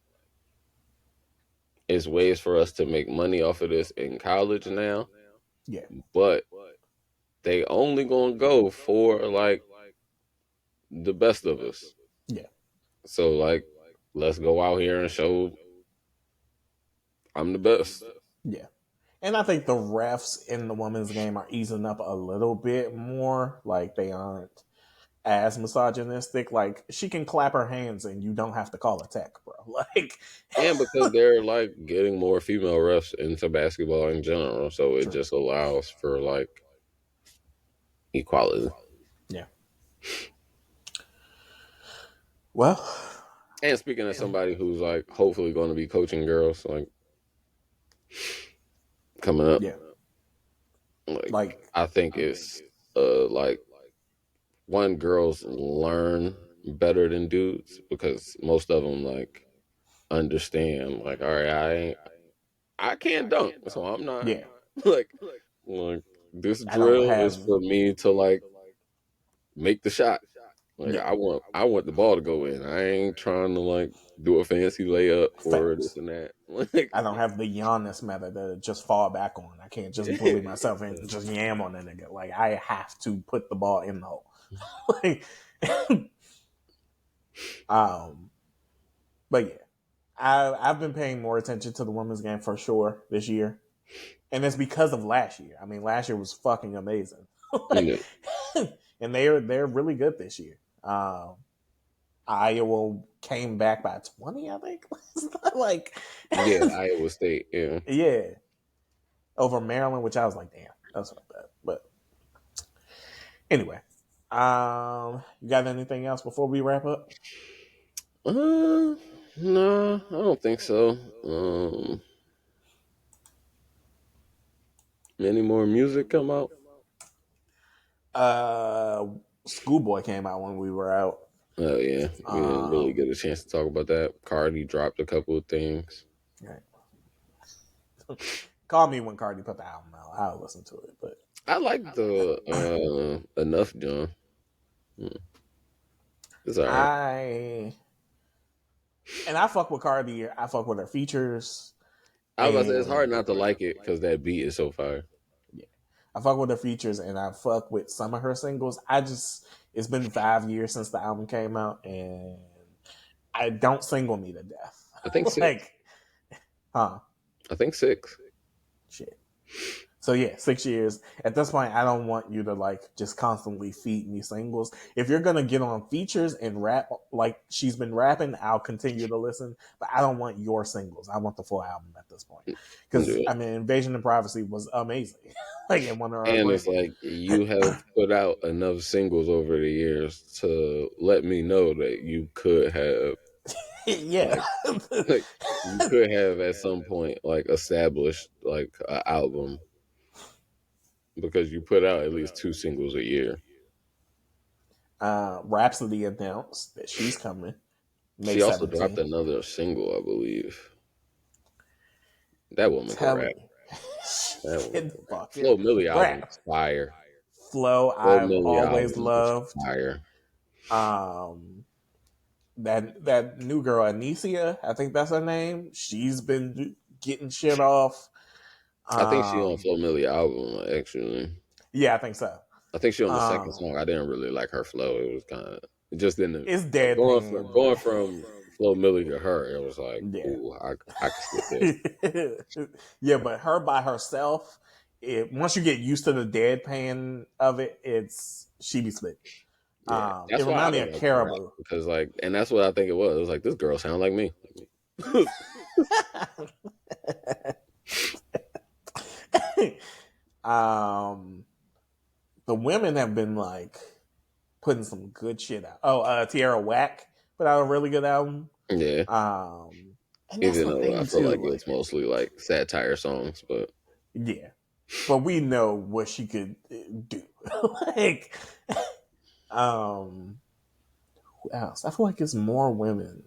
[SPEAKER 2] it's ways for us to make money off of this in college now,
[SPEAKER 1] Yeah.
[SPEAKER 2] but they only gonna go for like the best of us.
[SPEAKER 1] Yeah.
[SPEAKER 2] So like, let's go out here and show I'm the best.
[SPEAKER 1] Yeah. And I think the refs in the women's game are easing up a little bit more. Like they aren't as misogynistic. Like she can clap her hands and you don't have to call a tech, bro. Like
[SPEAKER 2] And because they're like getting more female refs into basketball in general, so it
[SPEAKER 1] true.
[SPEAKER 2] just allows for like equality.
[SPEAKER 1] Yeah. Well,
[SPEAKER 2] And speaking of somebody who's like hopefully going to be coaching girls, like coming up,
[SPEAKER 1] yeah.
[SPEAKER 2] like
[SPEAKER 1] Like
[SPEAKER 2] I think it's like one, girls learn better than dudes because most of them like understand like, all right, I can't dunk, so I'm not
[SPEAKER 1] yeah.
[SPEAKER 2] like like this
[SPEAKER 1] I don't
[SPEAKER 2] drill is
[SPEAKER 1] have
[SPEAKER 2] for me to like make the shot. Like
[SPEAKER 1] Yeah,
[SPEAKER 2] I want the ball to go in. I ain't trying to like do a fancy layup or this
[SPEAKER 1] facts.
[SPEAKER 2] and that. Like
[SPEAKER 1] I don't have the Giannis method to just fall back on. I can't just bully myself and just yam on that nigga. Like I have to put the ball in the hole. like, um, but yeah, I've been paying more attention to the women's game for sure this year, and it's because of last year. I mean, last year was fucking amazing, like,
[SPEAKER 2] yeah,
[SPEAKER 1] and they're really good this year. Iowa came back by 20, I think. like,
[SPEAKER 2] yeah, Iowa State. Yeah.
[SPEAKER 1] yeah, over Maryland, which I was like, damn, that's not bad. But anyway, you got anything else before we wrap up?
[SPEAKER 2] No, I don't think so. Any more music come out?
[SPEAKER 1] Uh, Schoolboy came out when we were out.
[SPEAKER 2] Oh yeah, we didn't really
[SPEAKER 1] Um,
[SPEAKER 2] get a chance to talk about that. Cardi dropped a couple of things.
[SPEAKER 1] right. Call me when Cardi put the album out. I'll listen to it. But
[SPEAKER 2] I like the Enough John. Hmm, it's all right.
[SPEAKER 1] I I fuck with Cardi. I fuck with her features,
[SPEAKER 2] I was about to say it's hard
[SPEAKER 1] and
[SPEAKER 2] not to like it because that beat is so fire.
[SPEAKER 1] yeah, I fuck with her features, and I fuck with some of her singles. I just it's been 5 years since the album came out, and I don't single me to death.
[SPEAKER 2] I think six.
[SPEAKER 1] like, huh?
[SPEAKER 2] I think six.
[SPEAKER 1] Shit. So yeah, 6 years. At this point, I don't want you to like just constantly feed me singles. If you're gonna get on features and rap like she's been rapping, I'll continue to listen. But I don't want your singles. I want the full album at this point. Because
[SPEAKER 2] Yeah.
[SPEAKER 1] I mean, Invasion of Privacy was amazing. like in one of our
[SPEAKER 2] And it's
[SPEAKER 1] great.
[SPEAKER 2] like you have put out enough singles over the years to let me know that you could have
[SPEAKER 1] yeah.
[SPEAKER 2] like like you could have at some point like established like an album because you put out at least two singles a year.
[SPEAKER 1] Rhapsody announced that she's coming May
[SPEAKER 2] She also dropped
[SPEAKER 1] 17th.
[SPEAKER 2] another single, I believe. That woman can rap.
[SPEAKER 1] Telling you,
[SPEAKER 2] That
[SPEAKER 1] she
[SPEAKER 2] woman
[SPEAKER 1] can
[SPEAKER 2] can rap.
[SPEAKER 1] fucking
[SPEAKER 2] Flo Milli album
[SPEAKER 1] rap.
[SPEAKER 2] is fire.
[SPEAKER 1] Flow,
[SPEAKER 2] Flo
[SPEAKER 1] I've
[SPEAKER 2] Milli
[SPEAKER 1] always
[SPEAKER 2] album is
[SPEAKER 1] loved.
[SPEAKER 2] fire.
[SPEAKER 1] Um, that new girl Anicia, I think that's her name. She's been getting shit off.
[SPEAKER 2] I think she on
[SPEAKER 1] Um,
[SPEAKER 2] Flo Milli album actually.
[SPEAKER 1] yeah, I think so.
[SPEAKER 2] I think she on the second
[SPEAKER 1] Um,
[SPEAKER 2] song. I didn't really like her flow. It was kind of it just didn't
[SPEAKER 1] it's
[SPEAKER 2] like
[SPEAKER 1] deadpan.
[SPEAKER 2] going from Flo Milli to her. It was like,
[SPEAKER 1] Yeah,
[SPEAKER 2] ooh, I can skip this.
[SPEAKER 1] yeah, but her by herself, once you get used to the deadpan of it, it's she be split.
[SPEAKER 2] Yeah,
[SPEAKER 1] It
[SPEAKER 2] that's why I
[SPEAKER 1] reminded me
[SPEAKER 2] don't
[SPEAKER 1] of
[SPEAKER 2] like her rap
[SPEAKER 1] Caribou.
[SPEAKER 2] because like, and that's what I think it was. It was like this girl sound like me.
[SPEAKER 1] um, the women have been like putting some good shit out. Oh, Tierra Whack put out a really good album.
[SPEAKER 2] Yeah,
[SPEAKER 1] And that's
[SPEAKER 2] even
[SPEAKER 1] the
[SPEAKER 2] though I
[SPEAKER 1] thing
[SPEAKER 2] feel
[SPEAKER 1] too.
[SPEAKER 2] like
[SPEAKER 1] Like,
[SPEAKER 2] it's mostly like satire songs, but
[SPEAKER 1] yeah, but we know what she could do. like, um, who else? I feel like it's more women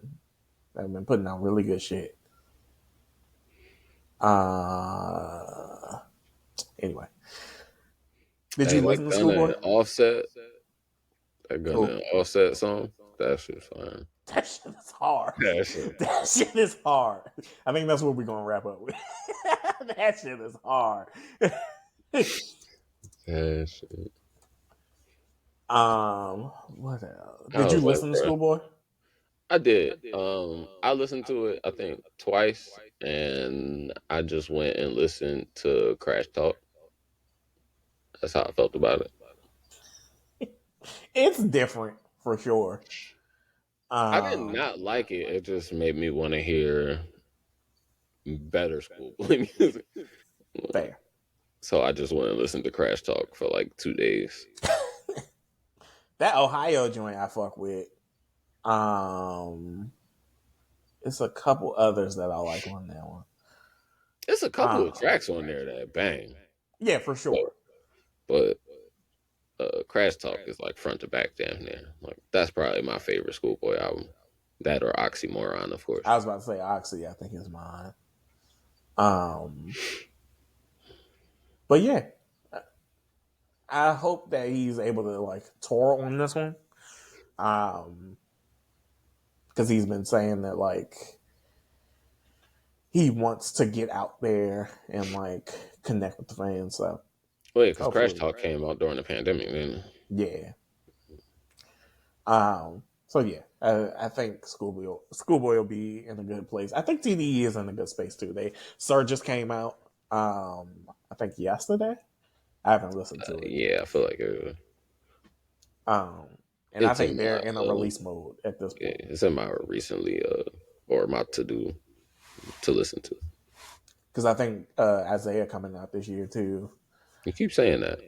[SPEAKER 1] that have been putting out really good shit. Anyway, did
[SPEAKER 2] hey,
[SPEAKER 1] you
[SPEAKER 2] like
[SPEAKER 1] listen to
[SPEAKER 2] Gunna
[SPEAKER 1] Schoolboy?
[SPEAKER 2] and Offset, that Gunna
[SPEAKER 1] Oh,
[SPEAKER 2] and Offset song, that shit's fine.
[SPEAKER 1] that shit is hard.
[SPEAKER 2] That shit,
[SPEAKER 1] That shit is hard. I think that's what we're gonna wrap up with. that shit is hard.
[SPEAKER 2] that shit.
[SPEAKER 1] What else?
[SPEAKER 2] I
[SPEAKER 1] Did you
[SPEAKER 2] was like,
[SPEAKER 1] listen to
[SPEAKER 2] bro.
[SPEAKER 1] Schoolboy?
[SPEAKER 2] I did. I listened to it I think twice, and I just went and listened to Crash Talk. That's how I felt about it.
[SPEAKER 1] It's different for sure.
[SPEAKER 2] I did
[SPEAKER 1] Um,
[SPEAKER 2] not like it. It just made me want to hear better schoolboy music.
[SPEAKER 1] fair.
[SPEAKER 2] So I just went and listened to Crash Talk for like 2 days.
[SPEAKER 1] That Ohio joint I fuck with. Um, it's a couple others that I like on that one.
[SPEAKER 2] It's a couple of
[SPEAKER 1] Um,
[SPEAKER 2] tracks on there that bang,
[SPEAKER 1] yeah, for
[SPEAKER 2] but,
[SPEAKER 1] sure.
[SPEAKER 2] but Crash Talk is like front to back damn near. Like that's probably my favorite schoolboy album. That or Oxymoron, of course.
[SPEAKER 1] I was about to say Oxy. I think is mine. Um, but yeah, I hope that he's able to like tour on this one. Because he's been saying that like he wants to get out there and like connect with the fans. So
[SPEAKER 2] Well, yeah, because Crash
[SPEAKER 1] hopefully,
[SPEAKER 2] Talk came out during the pandemic, didn't it?
[SPEAKER 1] yeah. So yeah, I think Schoolboy will be in a good place. I think TDE is in a good space too. Sir just came out. I think yesterday. I haven't listened to it.
[SPEAKER 2] Yeah, I feel like
[SPEAKER 1] Um, and I
[SPEAKER 2] it's
[SPEAKER 1] think
[SPEAKER 2] in
[SPEAKER 1] they're
[SPEAKER 2] my
[SPEAKER 1] in a release mode at this
[SPEAKER 2] yeah,
[SPEAKER 1] point
[SPEAKER 2] it's in my recently or my to do to listen to.
[SPEAKER 1] because I think Isaiah coming out this year too.
[SPEAKER 2] You keep saying that.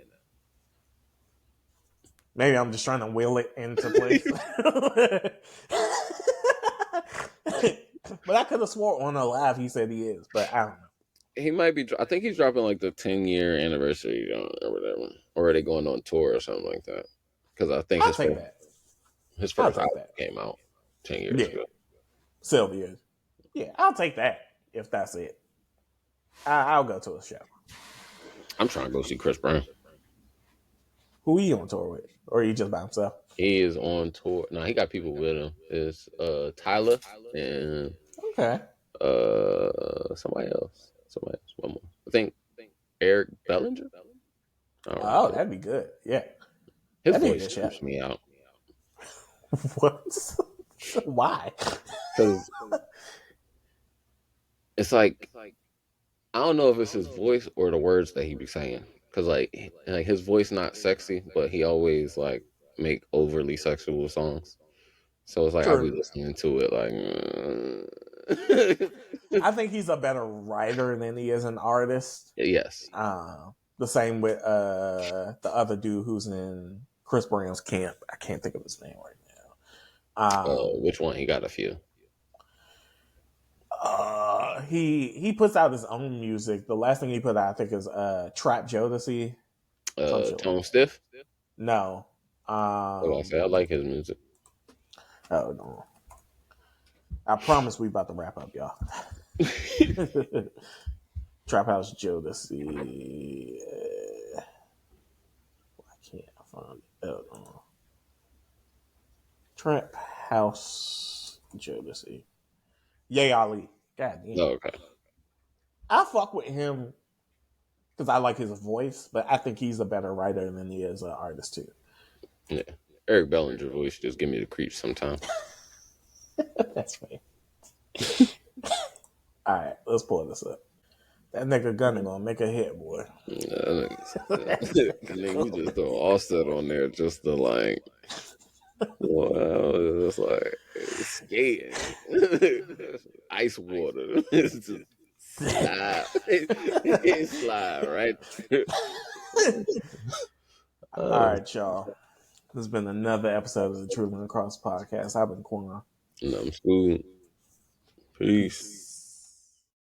[SPEAKER 1] Maybe I'm just trying to will it into place. But I could have swore on a live he said he is, but I don't know.
[SPEAKER 2] He might be. I think he's dropping like the 10-year anniversary or whatever, or are they going on tour or something like that? Because I think
[SPEAKER 1] I'll take that.
[SPEAKER 2] his
[SPEAKER 1] I'll
[SPEAKER 2] first
[SPEAKER 1] take
[SPEAKER 2] album
[SPEAKER 1] that.
[SPEAKER 2] came out 10 years
[SPEAKER 1] Yeah,
[SPEAKER 2] ago.
[SPEAKER 1] Sylvia. Yeah, I'll take that if that's it. I'll go to a show.
[SPEAKER 2] I'm trying to go see Chris Brown.
[SPEAKER 1] Who are you on tour with, or are you just by himself?
[SPEAKER 2] He is on tour. No, he got people with him. It's Tyler and
[SPEAKER 1] Okay.
[SPEAKER 2] somebody else. Somebody else. One more. I think Eric Bellinger. I don't
[SPEAKER 1] Oh,
[SPEAKER 2] know.
[SPEAKER 1] that'd be good. Yeah,
[SPEAKER 2] His
[SPEAKER 1] that'd be a
[SPEAKER 2] voice
[SPEAKER 1] good show.
[SPEAKER 2] creeps me out
[SPEAKER 1] What? Why?
[SPEAKER 2] because it's like I don't know if it's his voice or the words that he be saying. Cause like his voice not sexy, but he always like make overly sexual songs. So it's like I'll be
[SPEAKER 1] True.
[SPEAKER 2] listening to it like.
[SPEAKER 1] I think he's a better writer than he is an artist.
[SPEAKER 2] Yes.
[SPEAKER 1] The same with the other dude who's in Chris Brown's camp. I can't think of his name right now.
[SPEAKER 2] Which one? He got a few.
[SPEAKER 1] He puts out his own music. The last thing he put out, I think, is Trap Jodeci. Some shit like
[SPEAKER 2] Tone
[SPEAKER 1] that.
[SPEAKER 2] Stiff.
[SPEAKER 1] No.
[SPEAKER 2] What I say? I like his music.
[SPEAKER 1] Oh no. I promise we about to wrap up, y'all. Trap House Jodeci. Why can't I find it? Oh no. Trap House Jodeci. Yay Ali. God damn.
[SPEAKER 2] Oh, okay.
[SPEAKER 1] I fuck with him because I like his voice, but I think he's a better writer than he is an artist too.
[SPEAKER 2] Yeah. Eric Bellinger voice just give me the creeps sometimes.
[SPEAKER 1] That's right. All right, let's pull this up. That nigga Gunna gonna make a hit, boy.
[SPEAKER 2] Nigga, we just throw Offset on there just to like, well, it's like skating, ice water, it's just slide, slide right.
[SPEAKER 1] All right, y'all. This has been another episode of the Truth and Cross podcast. I've been Quan.
[SPEAKER 2] I'm school. Peace.
[SPEAKER 1] Peace.